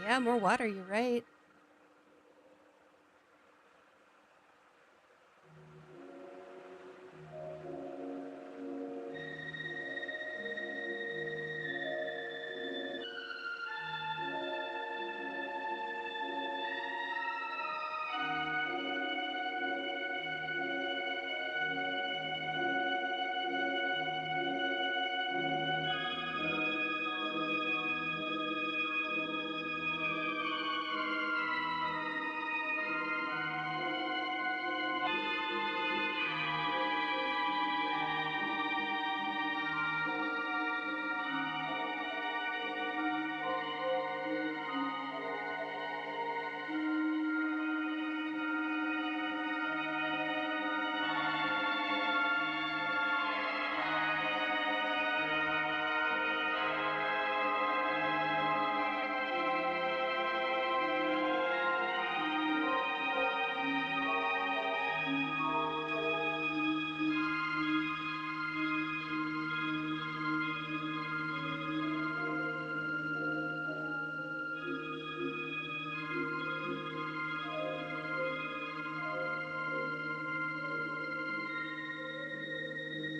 Yeah, more water, you're right.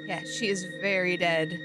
Yeah, she is very dead.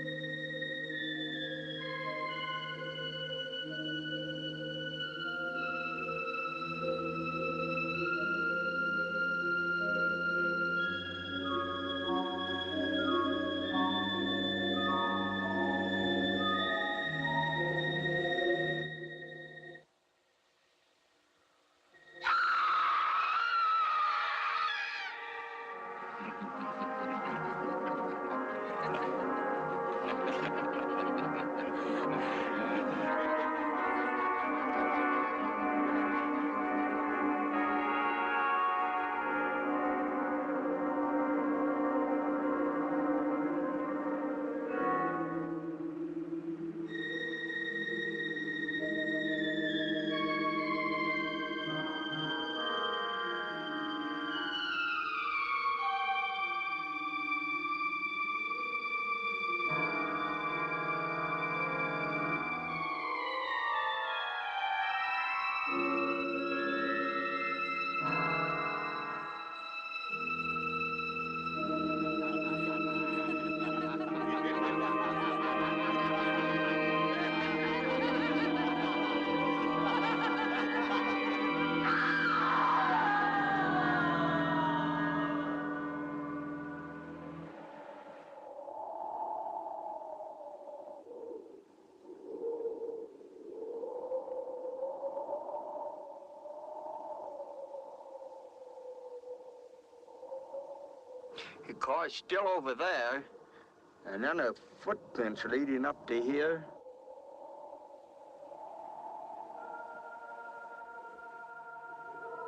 The car's still over there, and then the footprints leading up to here.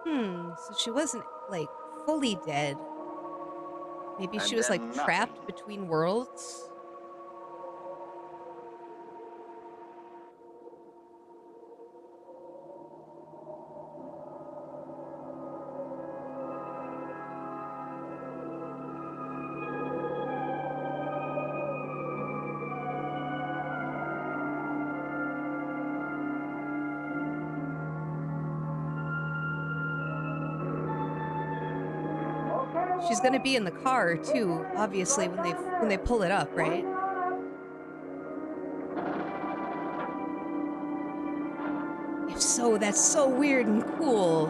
So she wasn't, like, fully dead. Maybe she And was, then like, nothing. trapped between worlds? She's gonna be in the car too, obviously, when they pull it up, right? If so, that's so weird and cool.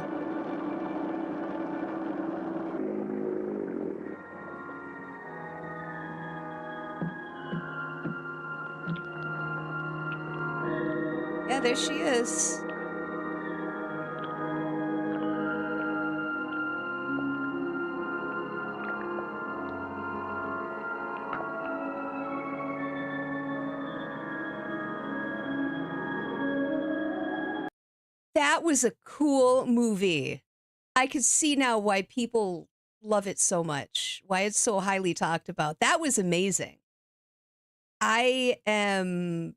Yeah, there she is. That was a cool movie. I could see now why people love it so much, why it's so highly talked about. That was amazing. I am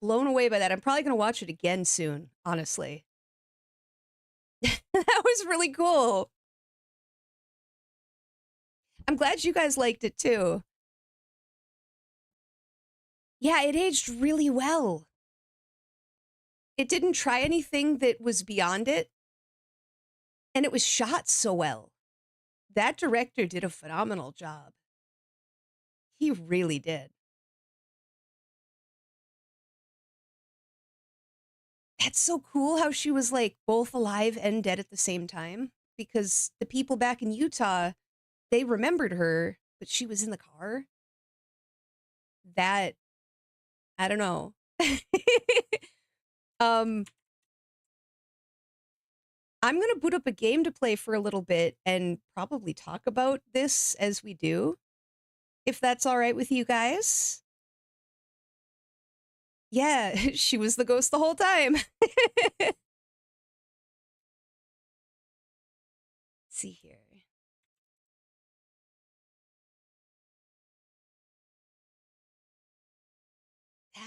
blown away by that. I'm probably going to watch it again soon, honestly. That was really cool. I'm glad you guys liked it too. Yeah, it aged really well. It didn't try anything that was beyond it. And it was shot so well. That director did a phenomenal job. He really did. That's so cool how she was like both alive and dead at the same time. Because the people back in Utah, they remembered her, but she was in the car. That, I don't know. I'm gonna boot up a game to play for a little bit and probably talk about this as we do, if that's all right with you guys. Yeah, she was the ghost the whole time. Let's see here.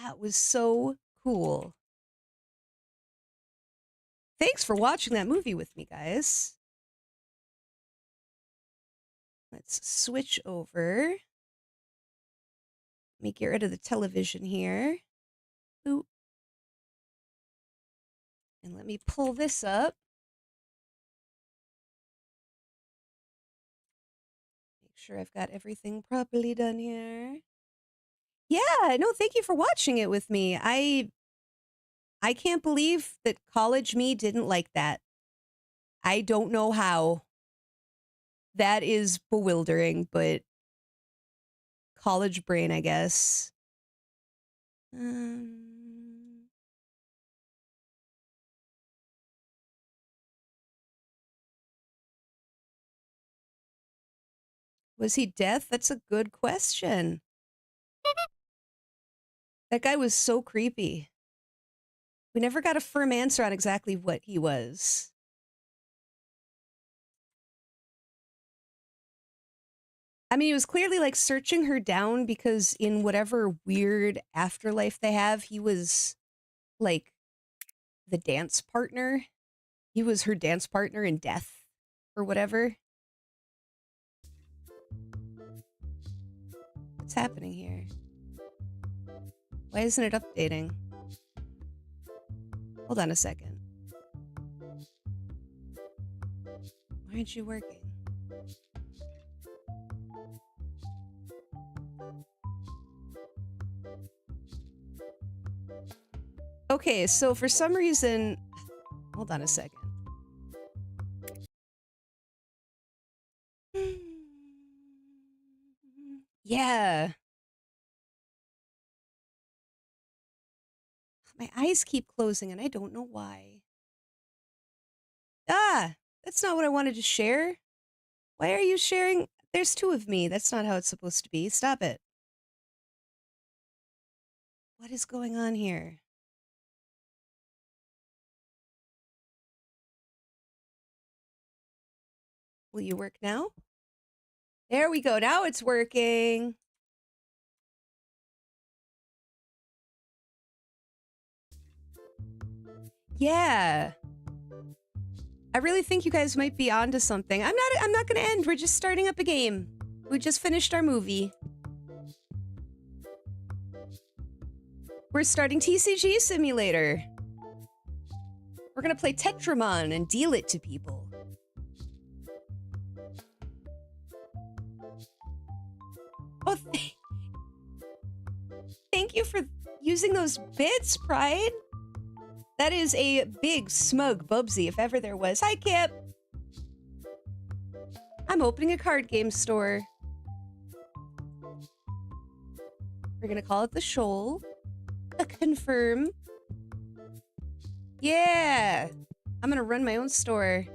That was so cool. Thanks for watching that movie with me, guys. Let's switch over. Let me get rid of the television here. Ooh. And let me pull this up. Make sure I've got everything properly done here. Yeah, no, thank you for watching it with me. I can't believe that college me didn't like that. I don't know how. That is bewildering, but college brain, I guess. Was he deaf? That's a good question. That guy was so creepy. We never got a firm answer on exactly what he was. I mean, he was clearly like searching her down because in whatever weird afterlife they have, he was like the dance partner. He was her dance partner in death or whatever. What's happening here? Why isn't it updating? Hold on a second. Why aren't you working? Okay, so for some reason, hold on a second. Yeah. My eyes keep closing and I don't know why. Ah, that's not what I wanted to share. Why are you sharing? There's two of me. That's not how it's supposed to be. Stop it. What is going on here? Will you work now? There we go. Now it's working. Yeah. I really think you guys might be onto something. I'm not gonna end. We're just starting up a game. We just finished our movie. We're starting TCG Simulator. We're gonna play Tetramon and deal it to people. Oh, thank you for using those bits, Pride. That is a big, smug Bubsy, if ever there was. Hi, Kip. I'm opening a card game store. We're gonna call it the Shoal. Confirm. Yeah. I'm gonna run my own store.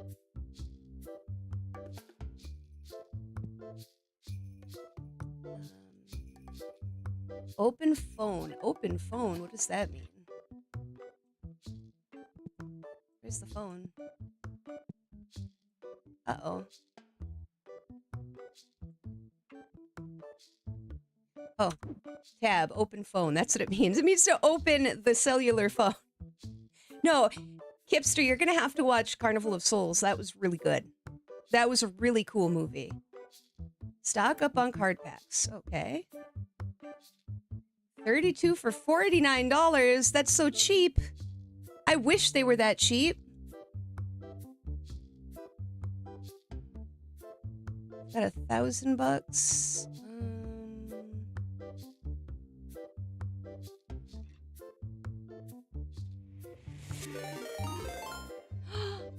Open phone. Open phone. What does that mean? Where's the phone? Uh-oh. Oh. Tab. Open phone. That's what it means. It means to open the cellular phone. No. Kipster, you're gonna have to watch Carnival of Souls. That was really good. That was a really cool movie. Stock up on card packs. Okay. 32 for $49. That's so cheap. I wish they were that cheap. Got $1,000.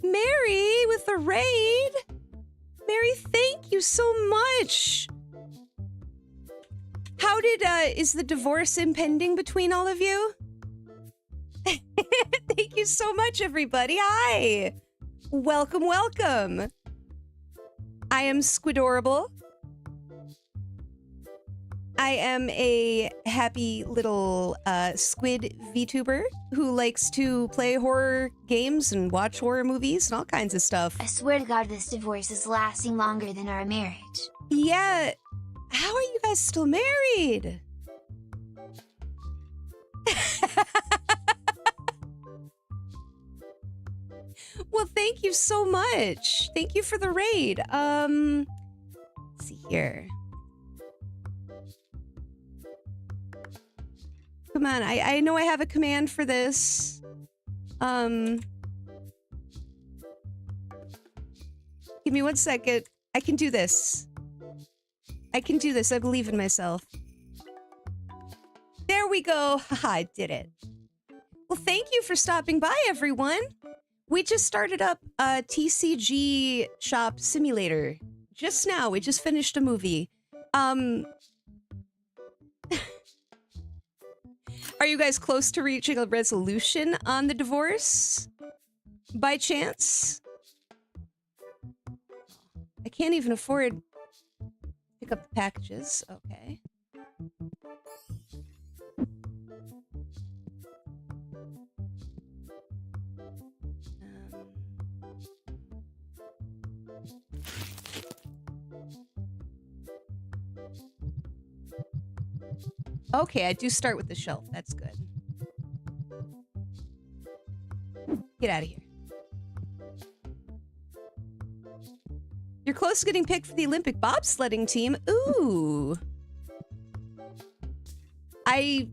Mary with the raid. Mary, thank you so much. How did, is the divorce impending between all of you? Thank you so much, everybody. Hi. Welcome, welcome. I am Squidorable. I am a happy little squid VTuber who likes to play horror games and watch horror movies and all kinds of stuff. I swear to God this divorce is lasting longer than our marriage. Yeah. How are you guys still married? Well, thank you so much. Thank you for the raid. Let's see here. Come on, I know I have a command for this. Give me 1 second. I can do this. I can do this. I believe in myself. There we go. Haha, I did it. Well, thank you for stopping by, everyone. We just started up a TCG Shop Simulator. Just now. We just finished a movie. Are you guys close to reaching a resolution on the divorce? By chance? I can't even afford to pick up the packages. Okay. Okay, I do start with the shelf. That's good. Get out of here. You're close to getting picked for the Olympic bobsledding team. Ooh. I'm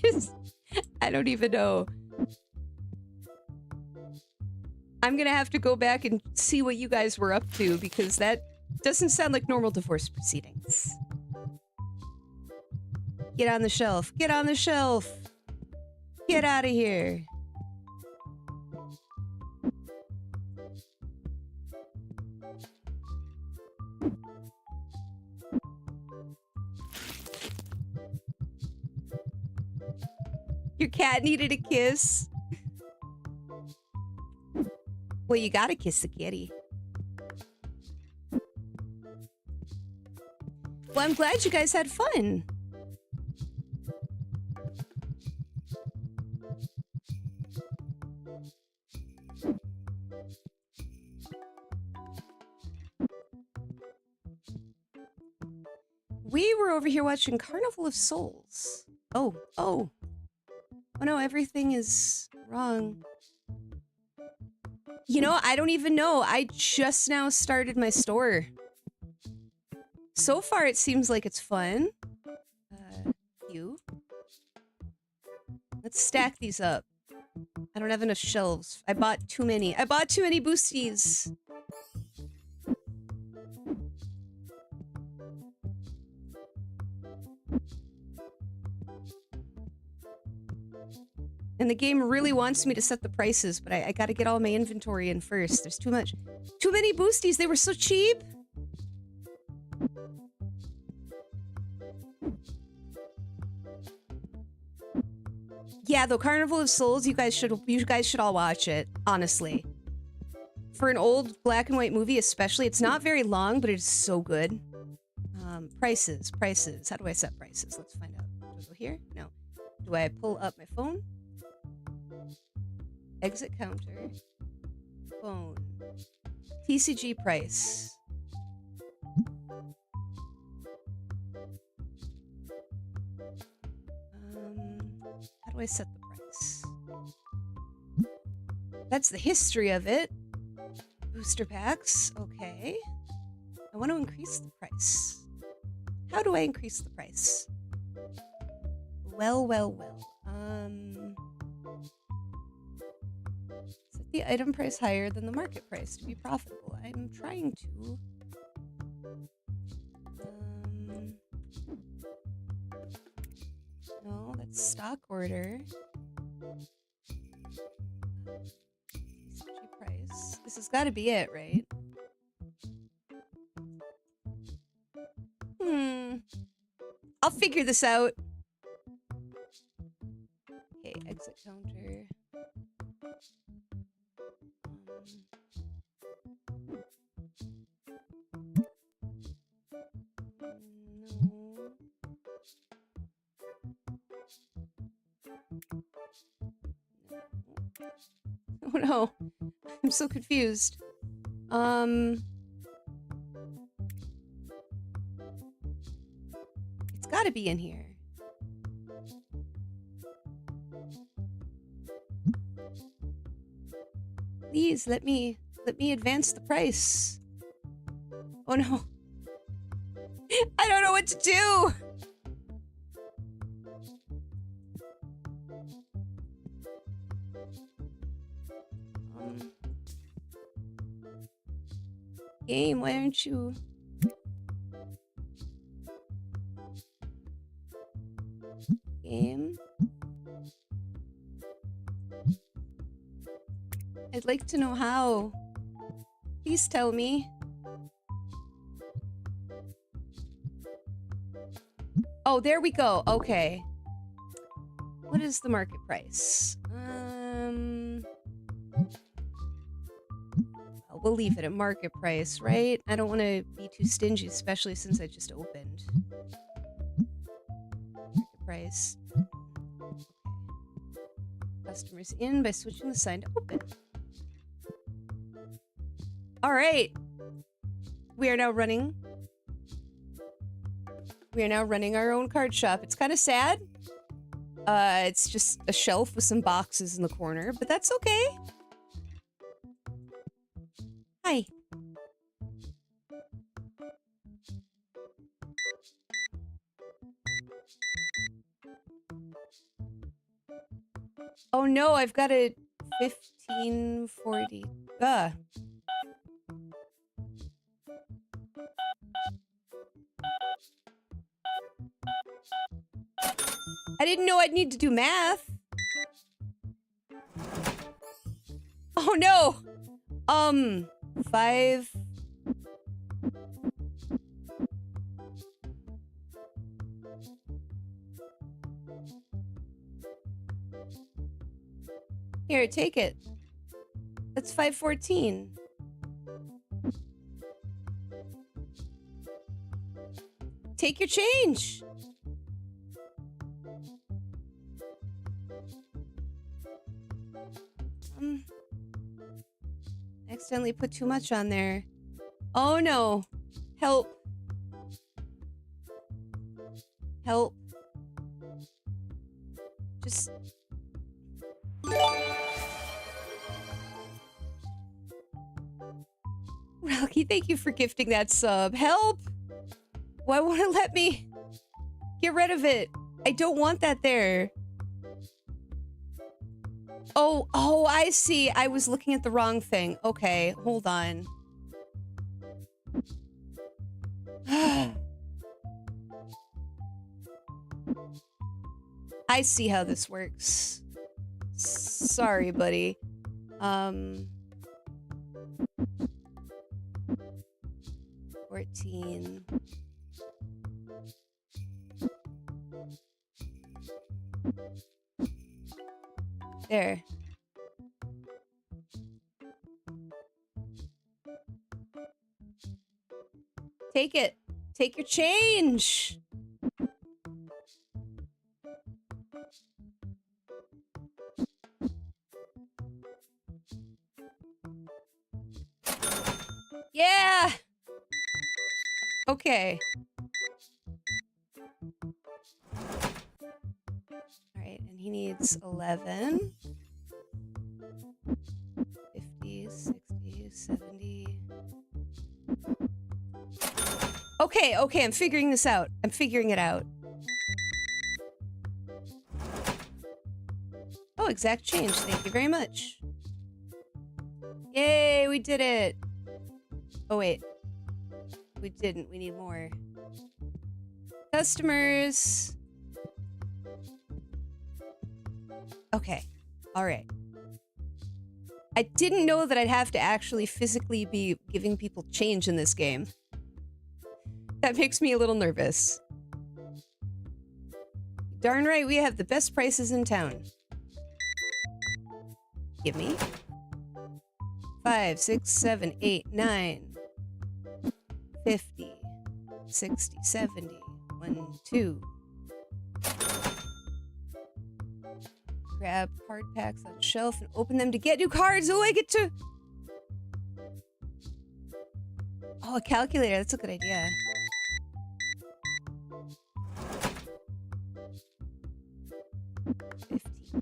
just... I don't even know. I'm gonna have to go back and see what you guys were up to, because that doesn't sound like normal divorce proceedings. Get on the shelf. Get on the shelf. Get out of here. Your cat needed a kiss. Well, you gotta kiss the kitty. Well, I'm glad you guys had fun. We were over here watching Carnival of Souls. Oh no, everything is wrong. You know, I don't even know. I just now started my store. So far, it seems like it's fun. Let's stack these up. I don't have enough shelves. I bought too many. I bought too many boosties. And the game really wants me to set the prices, but I gotta get all my inventory in first. There's too much. Too many boosties. They were so cheap. Yeah, though, Carnival of Souls, you guys should all watch it, honestly. For an old black and white movie especially, it's not very long, but it is so good. Prices. How do I set prices? Let's find out. Do I go here? No. Do I pull up my phone? Exit counter. Phone. TCG price. How do I set the price? That's the history of it. Booster packs. Okay. I want to increase the price. How do I increase the price? Well, well, well. Set the item price higher than the market price to be profitable. I'm trying to. No, that's stock order. Price. This has got to be it, right? I'll figure this out. Okay, exit counter. No. Oh no. I'm so confused. It's gotta be in here. Please let me advance the price. Oh no. I don't know what to do. Game, why aren't you? Game. I'd like to know how. Please tell me. Oh, there we go. Okay. What is the market price? We'll leave it at market price, right? I don't want to be too stingy, especially since I just opened. Market price. Okay. Customers in by switching the sign to open. All right. We are now running our own card shop. It's kind of sad. It's just a shelf with some boxes in the corner, but that's okay. Hi. Oh no, I've got a 1540. I didn't know I'd need to do math. Oh no. 5. Here, take it. That's 514. Take your change. Accidentally put too much on there. Oh no. Help. Help. Just... Rocky, thank you for gifting that sub. Help! Why won't it let me get rid of it? I don't want that there. Oh, I see. I was looking at the wrong thing. Okay, hold on. I see how this works. Sorry, buddy. 14. There. Take it. Take your change. Yeah. Okay. All right, and he needs 11. 50, 60, 70. Okay, I'm figuring this out. I'm figuring it out. Oh, exact change. Thank you very much. Yay, we did it. Oh, wait. We didn't. We need more. Customers. Okay. All right. I didn't know that I'd have to actually physically be giving people change in this game. That makes me a little nervous. Darn right, we have the best prices in town. Give me 5, 6, 7, 8, 9, 50, 60, 70, 1, 2. Grab card packs on shelf and open them to get new cards. Oh, I get to... Oh, a calculator. That's a good idea.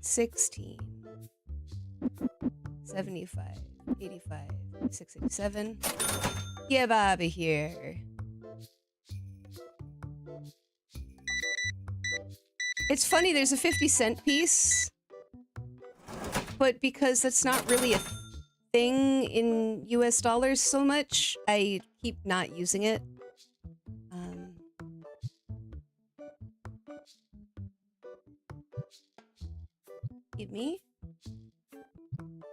$15, $16, $75, $85, $687. Get out of here. It's funny, there's a 50-cent piece, but because that's not really a thing in US dollars so much, I keep not using it. Give me.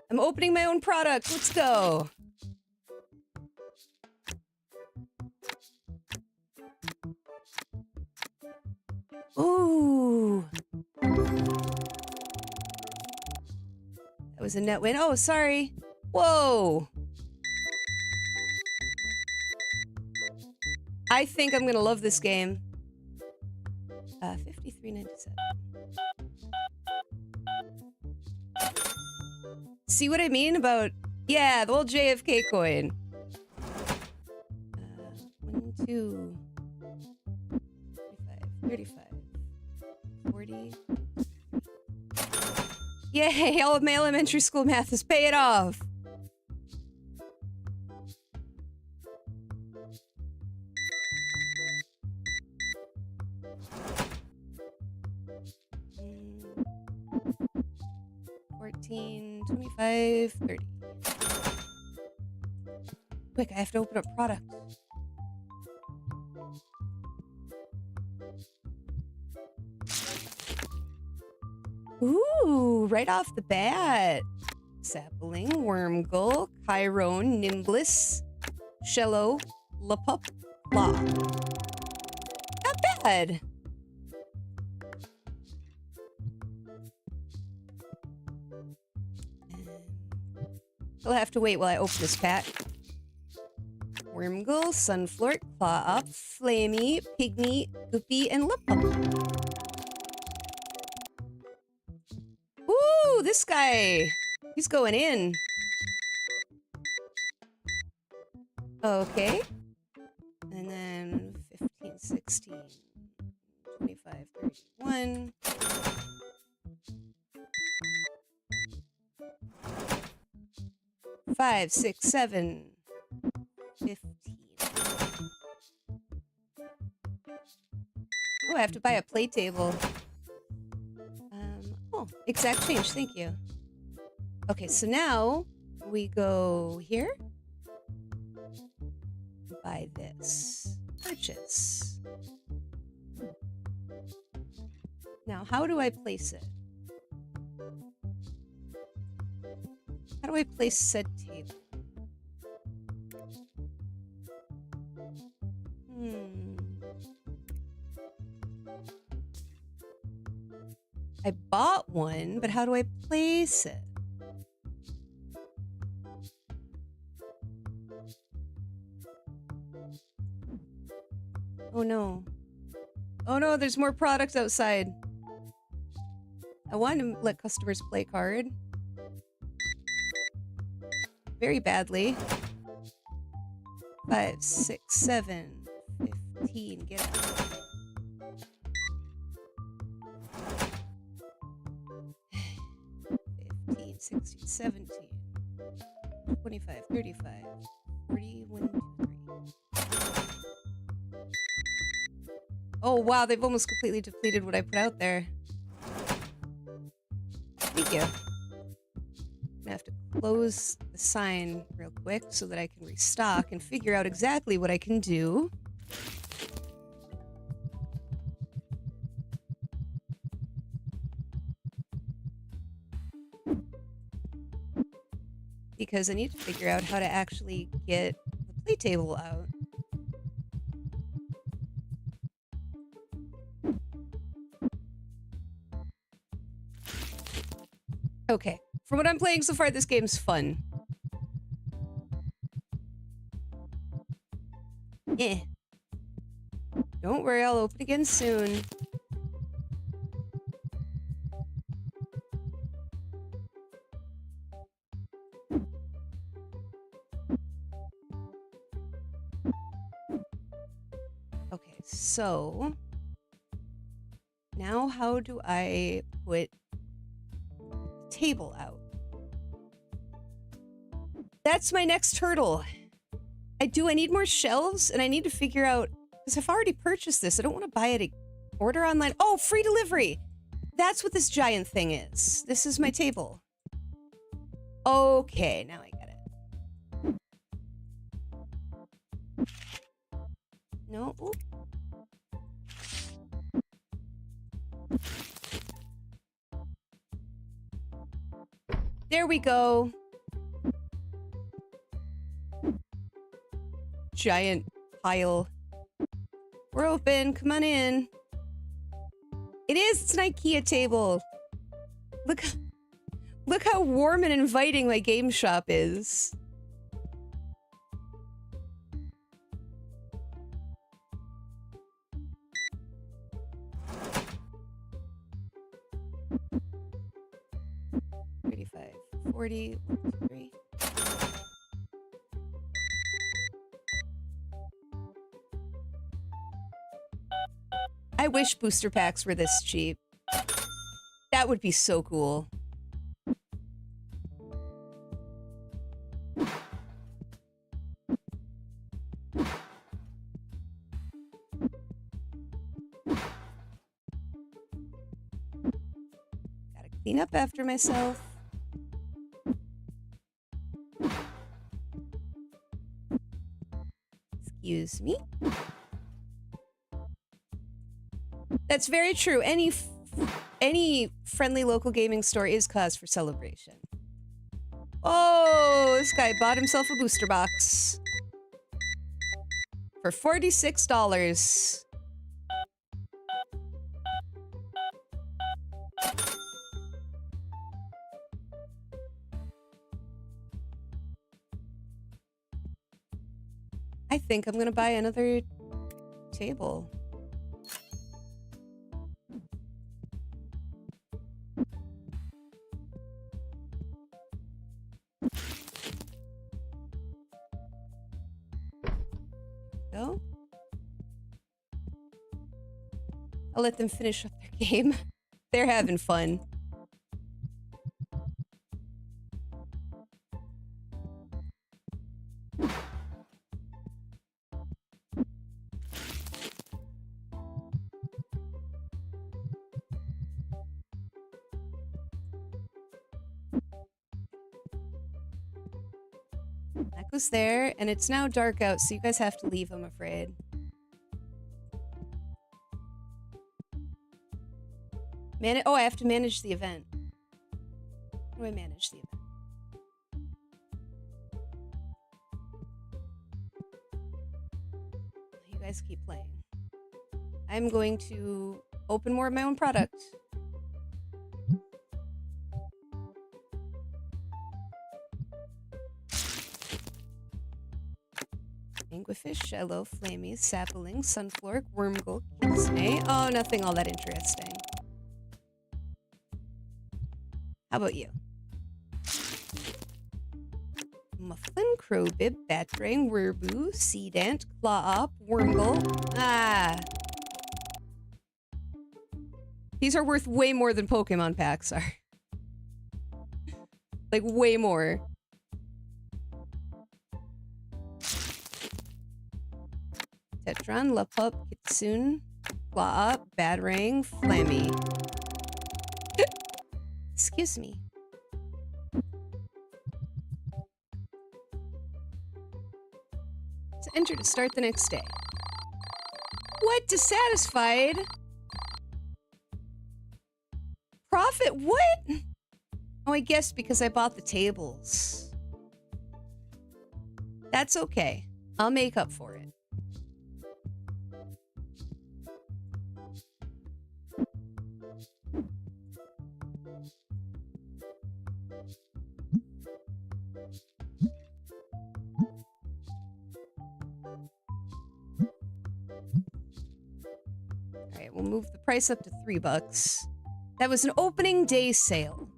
I'm opening my own product. Let's go. Ooh. That was a net win. Oh, sorry. Whoa. I think I'm gonna love this game. 53.97. See what I mean about... Yeah, the old JFK coin. 1, 2... 35, 40... Yay, all of my elementary school math is paying off! $14, $25, $30. Quick, I have to open up product. Ooh, right off the bat. Sapling, Wormgull, Chiron, Nimbless, Shello, Lapup, La. Not bad. I'll have to wait while I open this pack. Wormgull, Sunflort, Claw Up, Flamey, Pygmy, Goopy, and Lapup. Ooh, this guy. He's going in. Okay. And then 15, 16, 25, 31. Five, 6, 7, 15. Oh, I have to buy a play table. Oh, exact change, thank you. Okay, so now we go here. Buy this. Purchase. Now, how do I place it? How do I place said table? I bought one, but how do I place it? Oh no. Oh no, there's more products outside. I want to let customers play card. Very badly. 5, 6, 7, 15. Get out. 15, 16, 17, 25, 35, 41, 3. Oh wow, they've almost completely depleted what I put out there. Let me you. I'm gonna have to close the sign real quick so that I can restock and figure out exactly what I can do. Because I need to figure out how to actually get the play table out. Okay, from what I'm playing so far, this game's fun. Eh. Don't worry, I'll open again soon. Okay, so now how do I put the table out? That's my next hurdle. I need more shelves, and I need to figure out, because I've already purchased this. I don't want to buy it, order online. Oh, free delivery. That's what this giant thing is. This is my table. Okay, now I get it. No. Ooh. There we go. Giant pile. We're open. Come on in. It is. It's an IKEA table. Look how warm and inviting my game shop is. $35, $40, $1, $3. I wish booster packs were this cheap. That would be so cool. Gotta clean up after myself. Excuse me. That's very true. Any friendly local gaming store is cause for celebration. Oh, this guy bought himself a booster box for $46. I think I'm gonna buy another table. Go. I'll let them finish up their game. They're having fun. That goes there, and it's now dark out, so you guys have to leave, I'm afraid. Oh, I have to manage the event. How do I manage the event? You guys keep playing. I'm going to open more of my own product. Anglerfish, shallow, flamey, sapling, sunflower, wormgold, kisney. Oh, nothing all that interesting. How about you? Mufflin, crowbib, batrang, werboo, seed ant, claw-op, wormgold. Ah. These are worth way more than Pokemon packs are. Like, way more. Tetron, Lapup, Kitsune, Claw-Up, Batarang, Flammy. Excuse me. adventure to start the next day. What? Dissatisfied? Profit? What? Oh, I guess because I bought the tables. That's okay. I'll make up for it. Alright, we'll move the price up to $3. That was an opening day sale.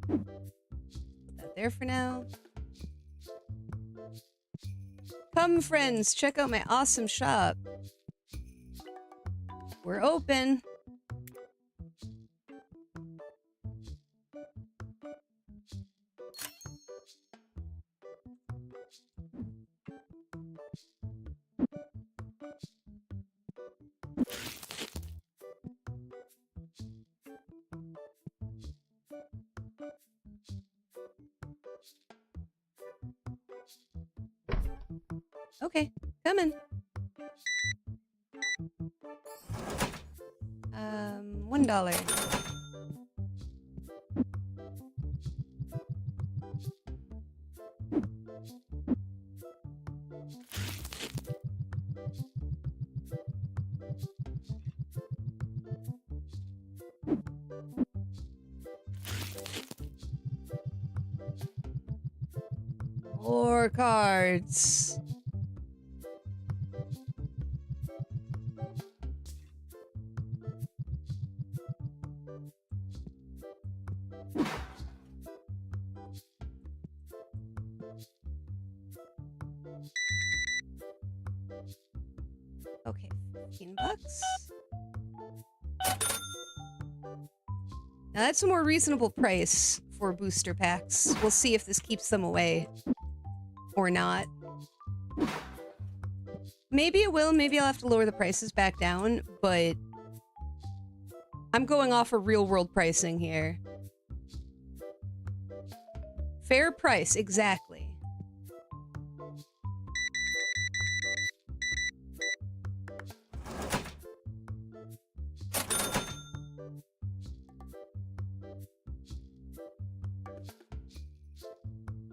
Put that there for now. Come, friends, check out my awesome shop. We're open. Okay, coming. $1. More cards. Okay, $15. Now that's a more reasonable price for booster packs. We'll see if this keeps them away or not. Maybe it will, maybe I'll have to lower the prices back down, but I'm going off of real world pricing here. Fair price, exactly.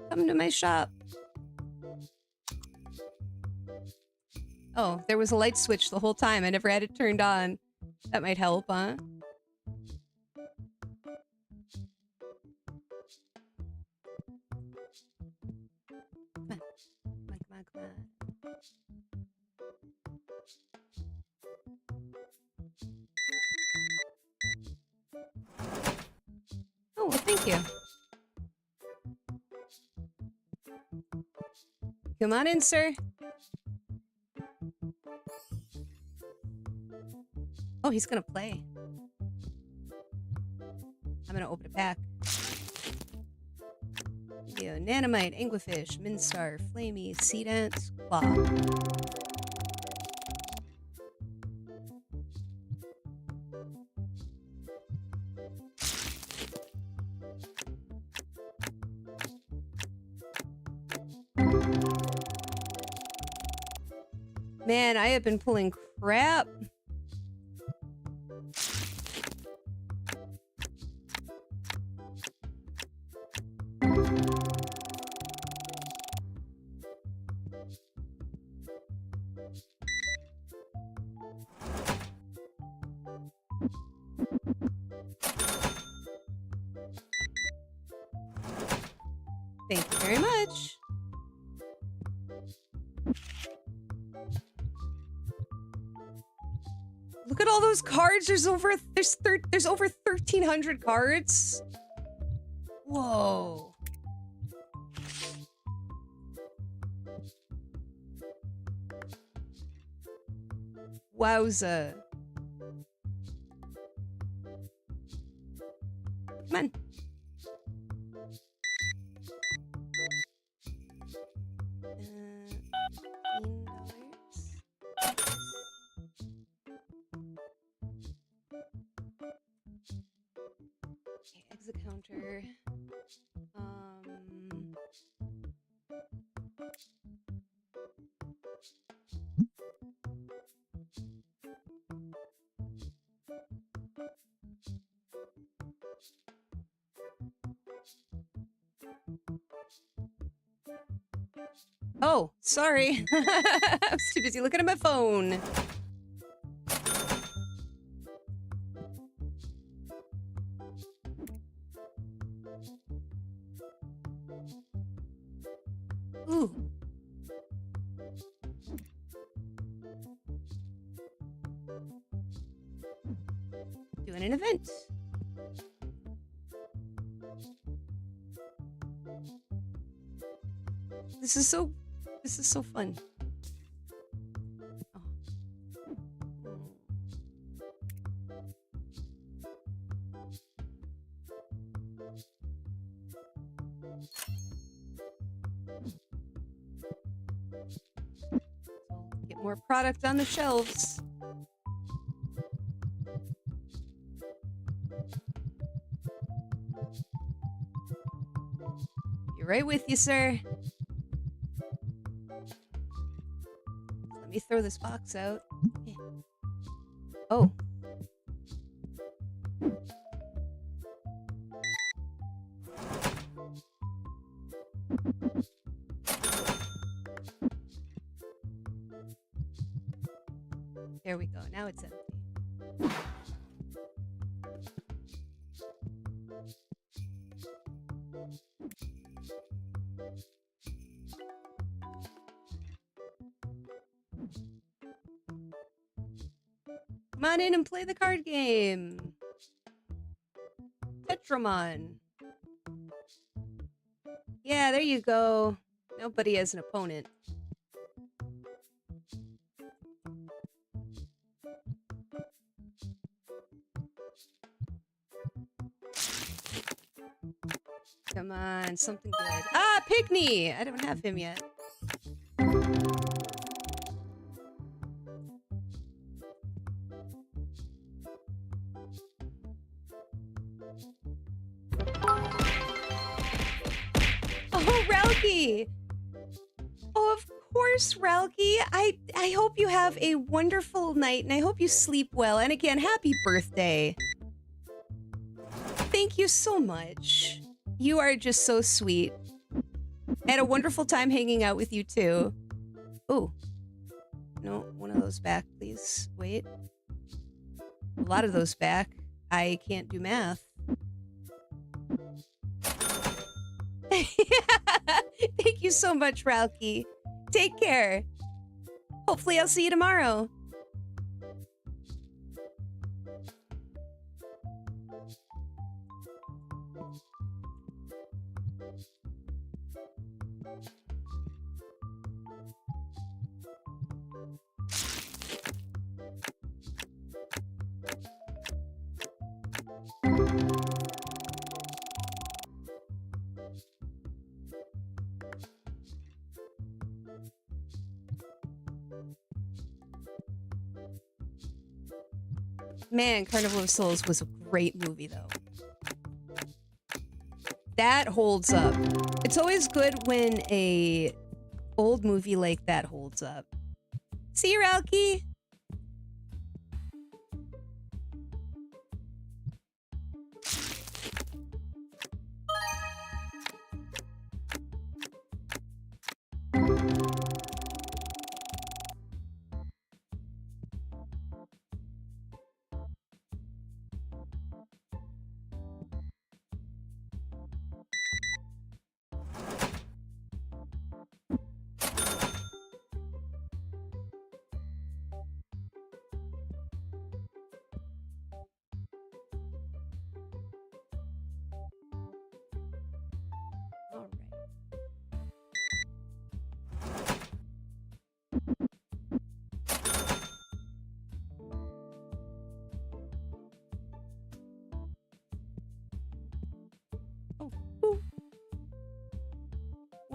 Come to my shop. Oh, there was a light switch the whole time. I never had it turned on. That might help, huh? Come on. Come on, come on, come on. Oh, well, thank you. Come on in, sir. Oh, he's gonna play. I'm gonna open a pack. Yeah, Nanomite, Anglerfish, Minstar, Flamey, Sea Dance, Claw. Man, I have been pulling crap. Thank you very much. Look at all those cards. There's over 1,300 cards. Whoa. Wowza. Come Come on. Okay, exit counter. Oh, sorry. I was too busy looking at my phone. Ooh. Doing an event. This is so fun. Oh. Get more product on the shelves. Be right with you, sir. Let me throw this box out. Oh. There we go. Now it's empty. Come on in and play the card game. Tetramon. Yeah, there you go. Nobody has an opponent. Come on, something good. Ah, Pickney! I don't have him yet. Oh, Ralki! Oh, of course, Ralki. I hope you have a wonderful night, and I hope you sleep well. And again, happy birthday. Thank you so much. You are just so sweet. I had a wonderful time hanging out with you, too. Oh. No, one of those back, please. Wait. A lot of those back. I can't do math. Thank you so much, Ralki. Take care. Hopefully I'll see you tomorrow. Man, Carnival of Souls was a great movie, though. That holds up. It's always good when a old movie like that holds up. See you, Ralki.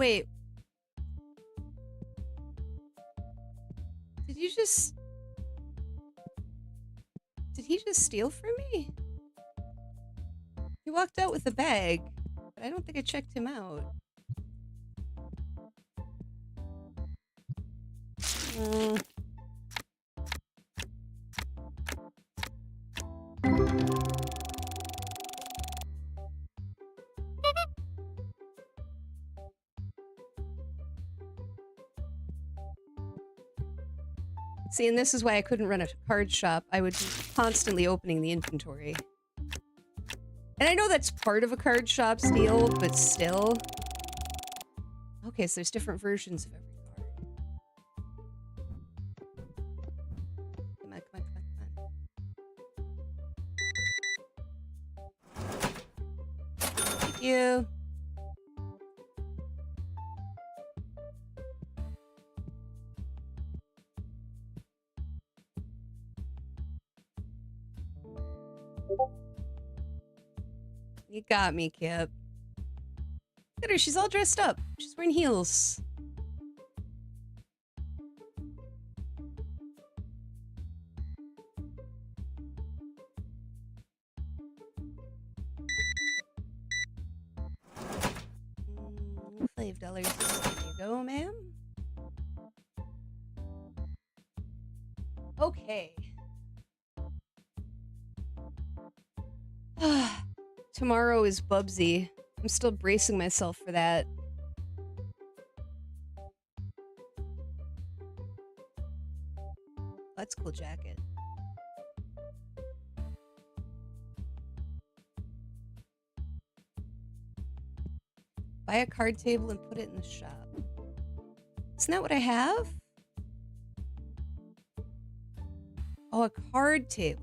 Wait. Did you just... Did he just steal from me? He walked out with a bag, but I don't think I checked him out. See, and this is why I couldn't run a card shop. I would be constantly opening the inventory. And I know that's part of a card shop's deal, but still. Okay, so there's different versions of every card. Come on, come on, come on, come on. Thank you. You got me, Kip. Look at her, she's all dressed up. She's wearing heels. $5. There you go, ma'am. Okay. Tomorrow is Bubsy. I'm still bracing myself for that. That's a cool jacket. Buy a card table and put it in the shop. Isn't that what I have? Oh, a card table.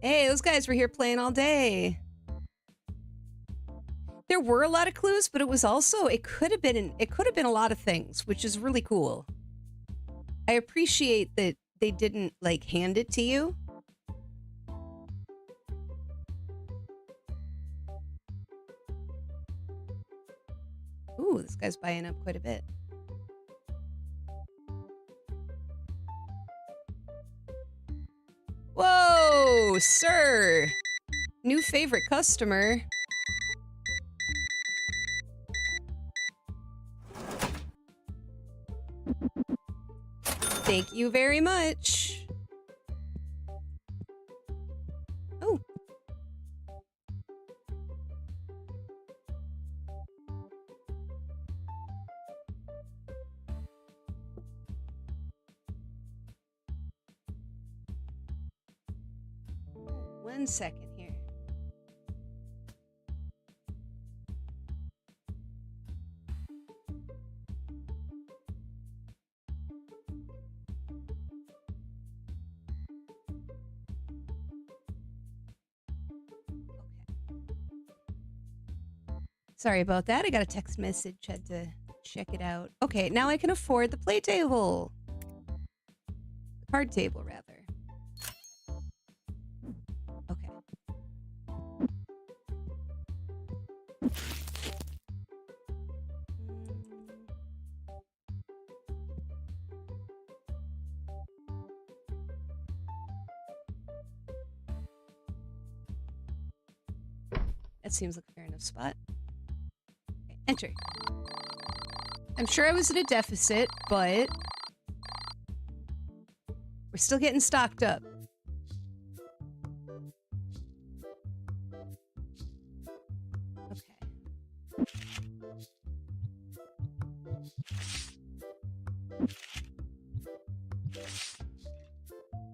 Hey, those guys were here playing all day. There were a lot of clues, but it was also, it could have been a lot of things, which is really cool. I appreciate that they didn't like hand it to you. Ooh, this guy's buying up quite a bit. Whoa, sir. New favorite customer. Thank you very much. Oh. One second here. Sorry about that. I got a text message. Had to check it out. Okay, now I can afford the play table. The card table, rather. Okay. That seems like a fair enough spot. Okay, enter. I'm sure I was at a deficit, but we're still getting stocked up.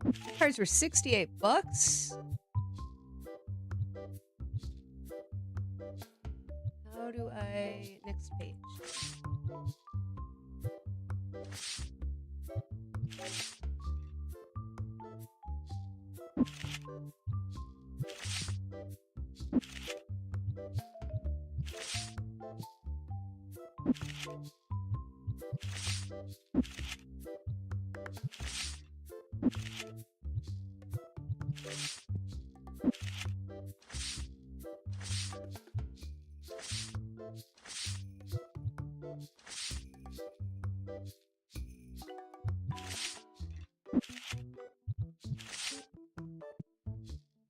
Okay. Cards were $68. How do I... Next page.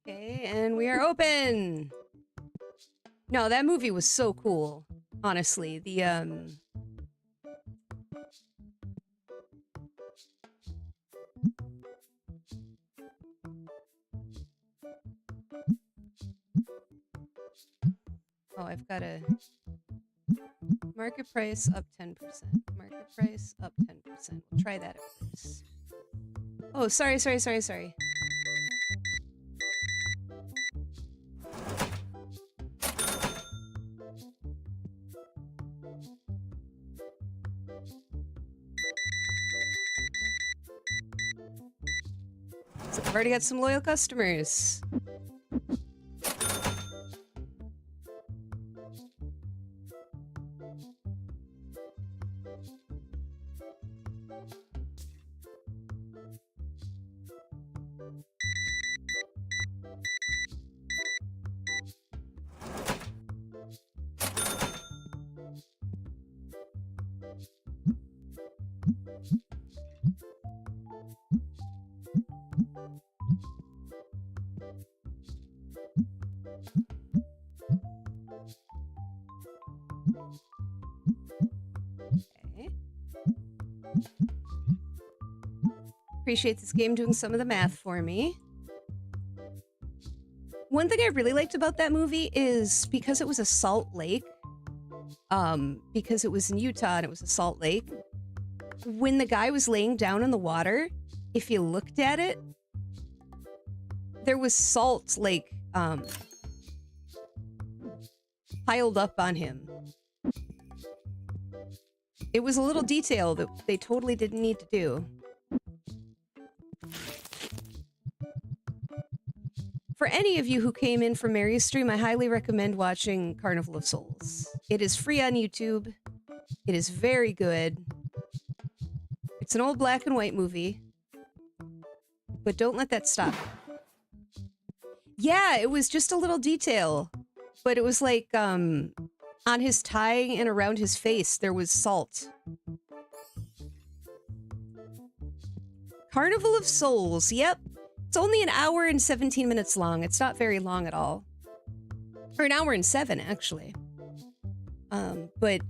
Okay, and we are open. No, that movie was so cool. Honestly, oh, I've got a market price up 10%. Market price up 10%. We'll try that at first. Oh, sorry. So I've already got some loyal customers. Okay. Appreciate this game doing some of the math for me. One thing I really liked about that movie is because it was a salt lake, because it was in Utah and it was a salt lake, when the guy was laying down in the water, if you looked at it, there was salt, like, piled up on him. It was a little detail that they totally didn't need to do. For any of you who came in from Mary's stream, I highly recommend watching Carnival of Souls. It is free on YouTube. It is very good. It's an old black and white movie. But don't let that stop. Yeah, it was just a little detail. But it was like, on his tie and around his face, there was salt. Carnival of Souls, yep. It's only an hour and 17 minutes long. It's not very long at all. Or an hour and 7, actually. But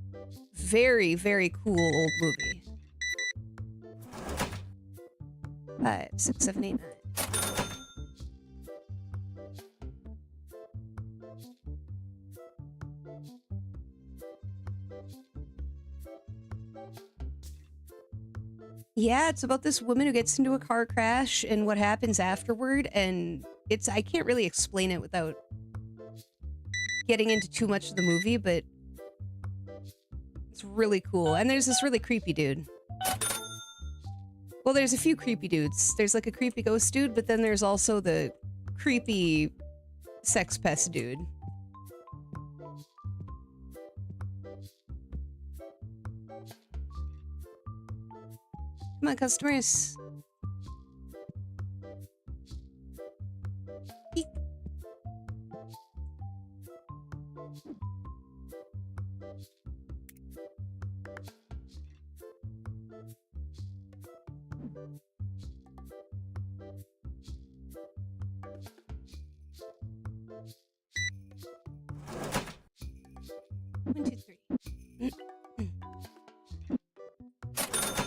very, very cool old movie. 5, 6, 7, 8, 9. Yeah, it's about this woman who gets into a car crash and what happens afterward, and I can't really explain it without getting into too much of the movie, but it's really cool. And there's this really creepy dude. Well, there's a few creepy dudes. There's like a creepy ghost dude, but then there's also the creepy sex pest dude. Come on, customers. Eek. One, two, three.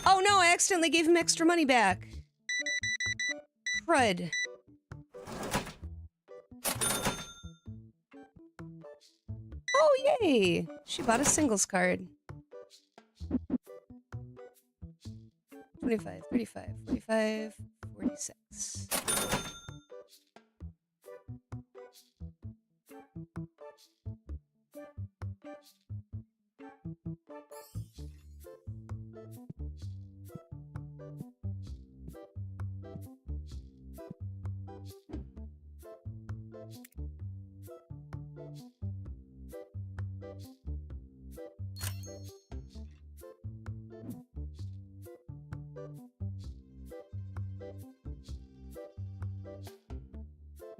Oh no, I accidentally gave him extra money back. Crud. Oh, yay! She bought a singles card. 25, 35, 45, 46.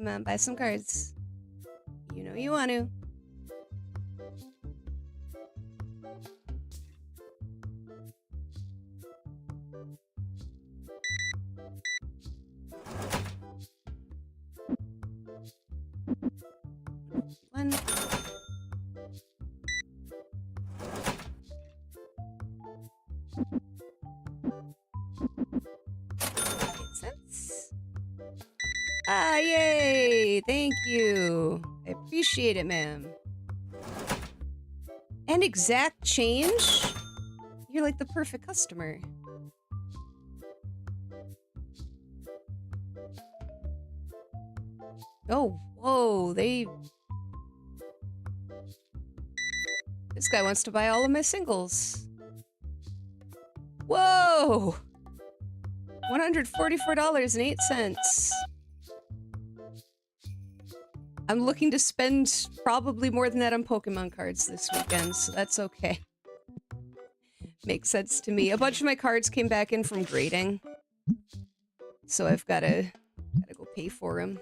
Come on, buy some cards. You know you want to. One. 8 cents. Ah, yay! Thank you. I appreciate it, ma'am. And exact change? You're like the perfect customer. Oh, whoa, This guy wants to buy all of my singles. Whoa! $144.08. I'm looking to spend probably more than that on Pokemon cards this weekend, so that's okay. Makes sense to me. A bunch of my cards came back in from grading, so I've gotta go pay for them.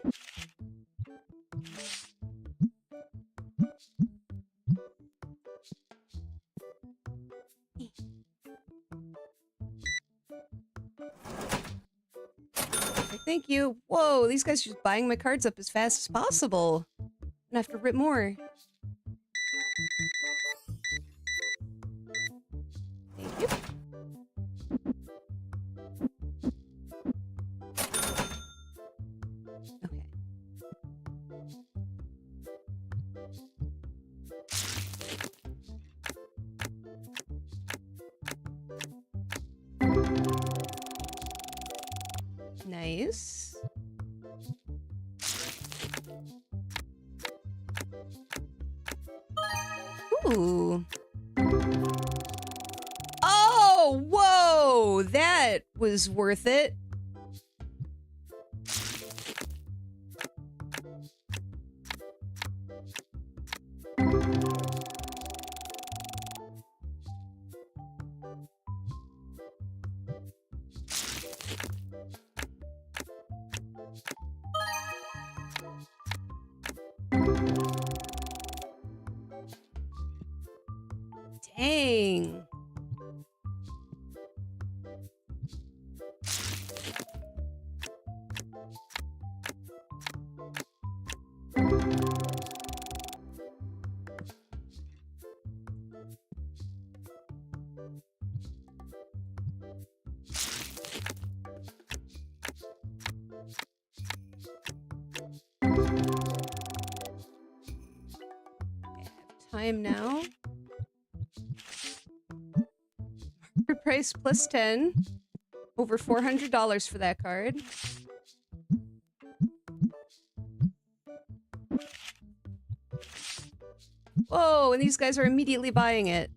Thank you. Whoa, these guys are just buying my cards up as fast as possible. And I have to rip more. Thank you. Okay. Nice. Ooh. Oh, whoa! That was worth it. Dang. Time now. Market price plus 10. Over $400 for that card. Whoa, and these guys are immediately buying it.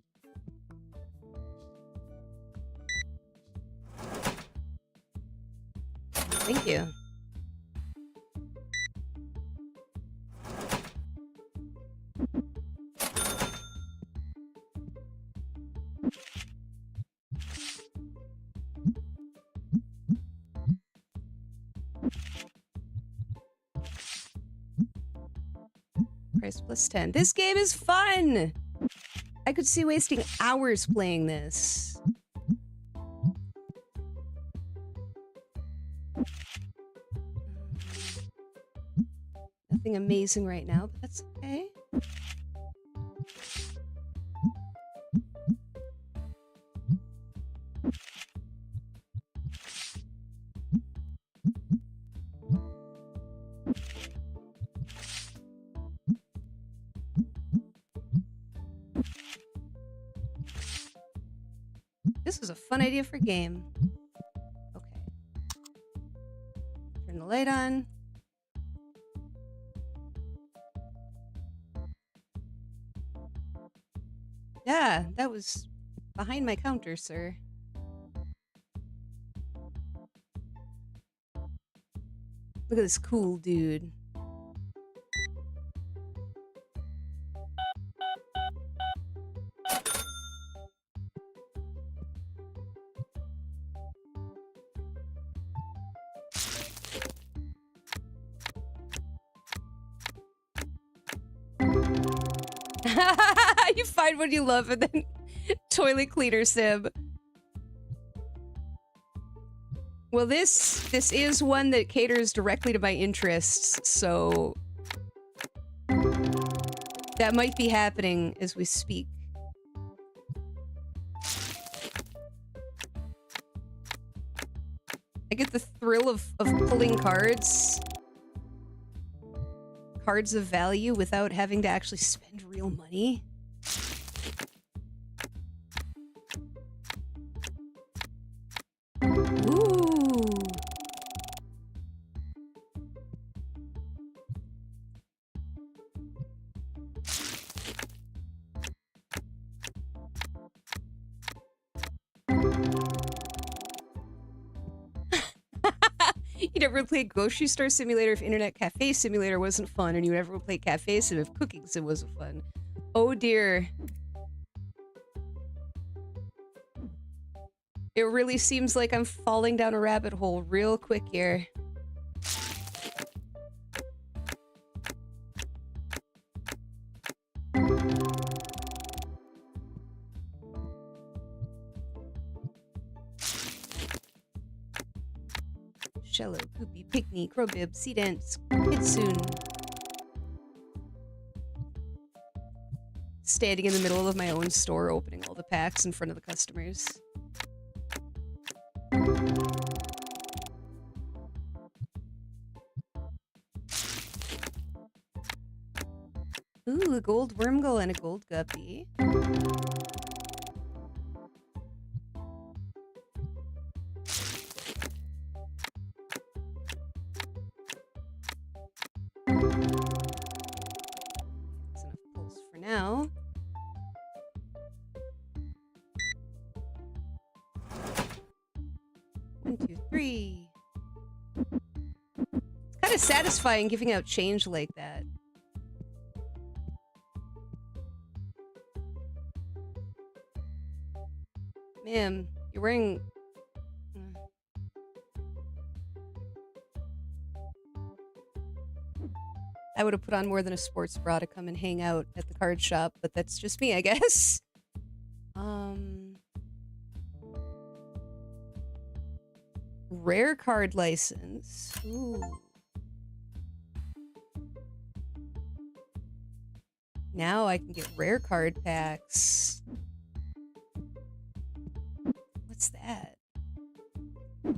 Thank you. Price plus 10. This game is fun! I could see wasting hours playing this. Nothing amazing right now, but that's okay. This is a fun idea for a game. Okay. Turn the light on. Yeah, that was behind my counter, sir. Look at this cool dude. You find what you love and then toilet cleaner sim. Well, this is one that caters directly to my interests, so that might be happening as we speak. I get the thrill of pulling cards. Cards of value without having to actually spend real money. Ooh. You never played Grocery Store Simulator if Internet Cafe Simulator wasn't fun, and you never would play Cafe Sim if Cooking Sim wasn't fun. Oh dear. It really seems like I'm falling down a rabbit hole real quick here. Shello, Poopy, Pickney, Crowbib, Sea Dance, Kitsune. Standing in the middle of my own store, opening all the packs in front of the customers. Ooh, a gold wormgull and a gold guppy. That's enough pulls for now. One, two, three. It's kind of satisfying giving out change like that. Ma'am, you're wearing... I would have put on more than a sports bra to come and hang out at the card shop, but that's just me, I guess. Rare card license. Ooh. Now I can get rare card packs. What's that? My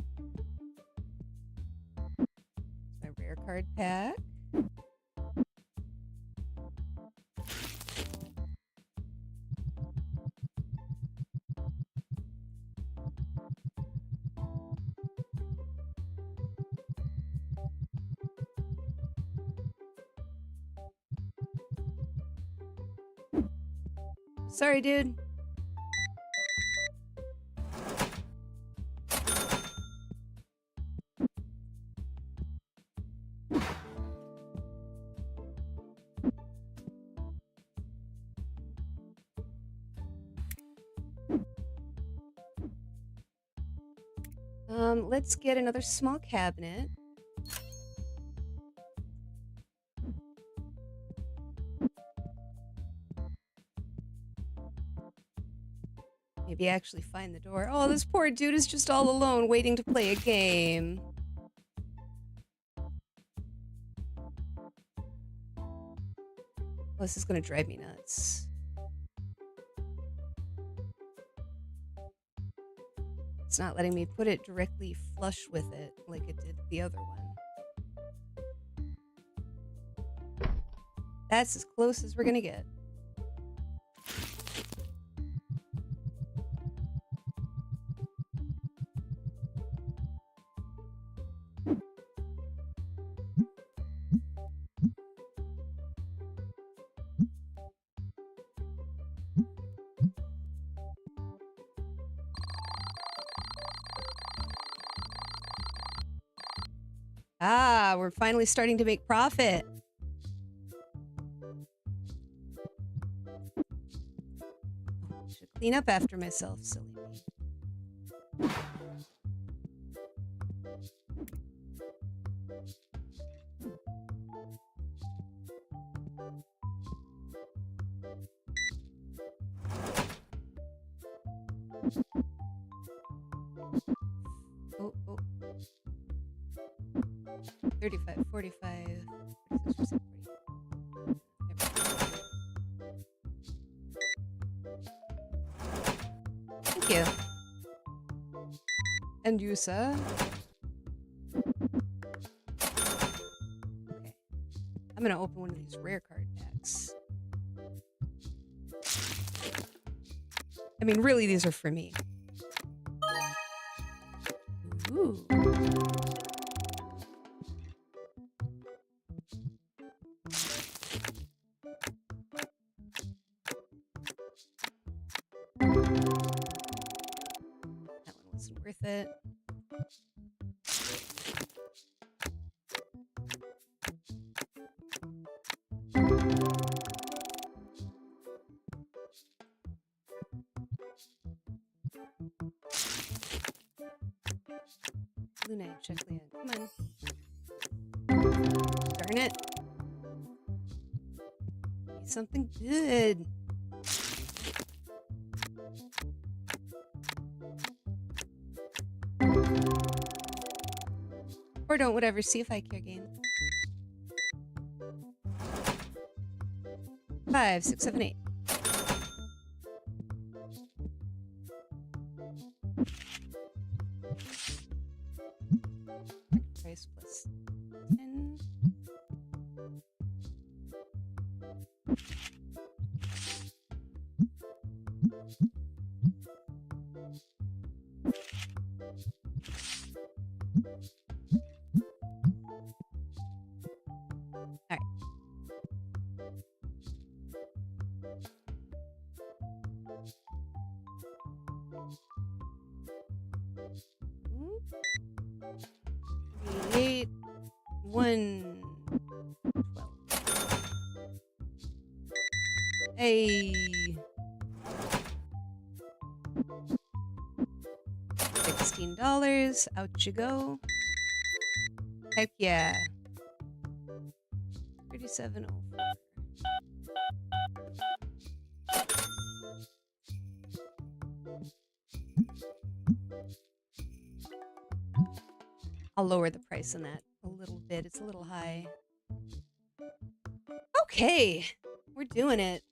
rare card pack. Sorry, dude. Let's get another small cabinet. Maybe actually find the door. Oh, this poor dude is just all alone waiting to play a game. Oh, this is gonna drive me nuts. It's not letting me put it directly flush with it like it did the other one. That's as close as we're gonna get. Ah, we're finally starting to make profit. Should clean up after myself, silly me. Oh, oh. 35, 45, 46%. Thank you. And you, sir? Okay. I'm gonna open one of these rare card packs. I mean, really, these are for me. Ooh. That one wasn't worth it. Luna, check Leon. Come on. Darn it. Need something good. Or don't, whatever. See if I care game. 5, 6, 7, 8. Price plus 10. All right. Eight, 1, 12. Hey. $16. Out you go. Heck yeah. 37 over. I'll lower the price on that a little bit. It's a little high. Okay, we're doing it.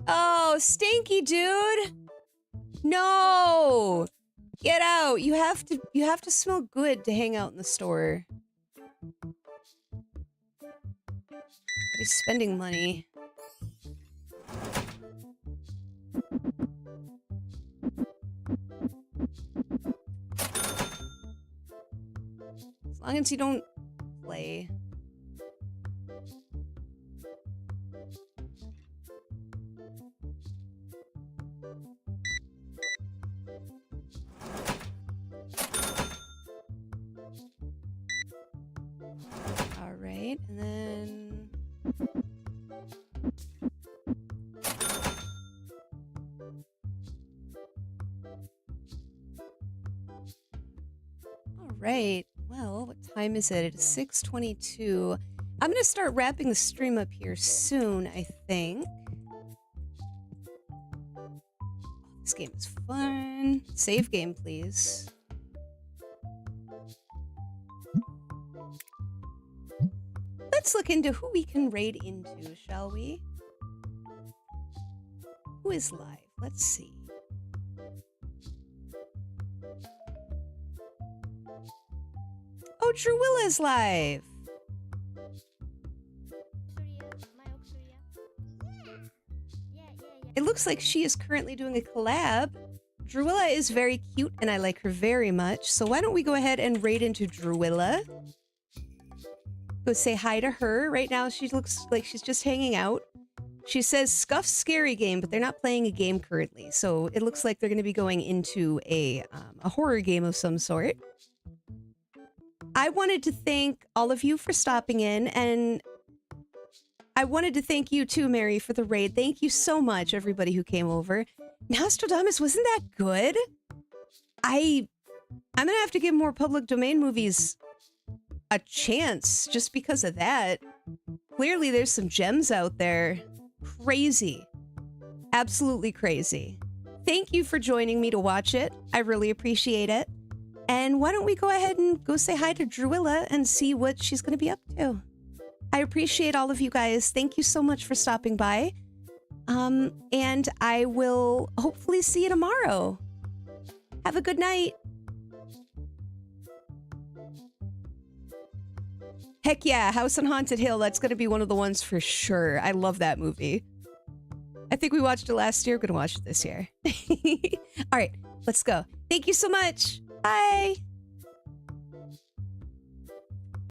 Oh, stinky dude. No. Get out. You have to smell good to hang out in the store. But he's spending money. As long as you don't play. All right, and then all right. Well, what time is it? It's 6:22. I'm going to start wrapping the stream up here soon, I think. Oh, this game is fun. Save game, please. Let's look into who we can raid into, shall we? Who is live? Let's see. Oh, Druilla is live. It looks like she is currently doing a collab. Druilla is very cute and I like her very much. So why don't we go ahead and raid into Druilla? Go say hi to her. Right now she looks like she's just hanging out. She says Scuff's scary game, but they're not playing a game currently. So it looks like they're going to be going into a horror game of some sort. I wanted to thank all of you for stopping in, and I wanted to thank you too, Mary, for the raid. Thank you so much, everybody who came over. Nostradamus, wasn't that good? I'm gonna have to give more public domain movies a chance just because of that. Clearly, there's some gems out there. Crazy. Absolutely crazy. Thank you for joining me to watch it. I really appreciate it. And why don't we go ahead and go say hi to Druilla and see what she's going to be up to. I appreciate all of you guys. Thank you so much for stopping by. And I will hopefully see you tomorrow. Have a good night. Heck yeah, House on Haunted Hill. That's going to be one of the ones for sure. I love that movie. I think we watched it last year. We're going to watch it this year. All right, let's go. Thank you so much. Bye.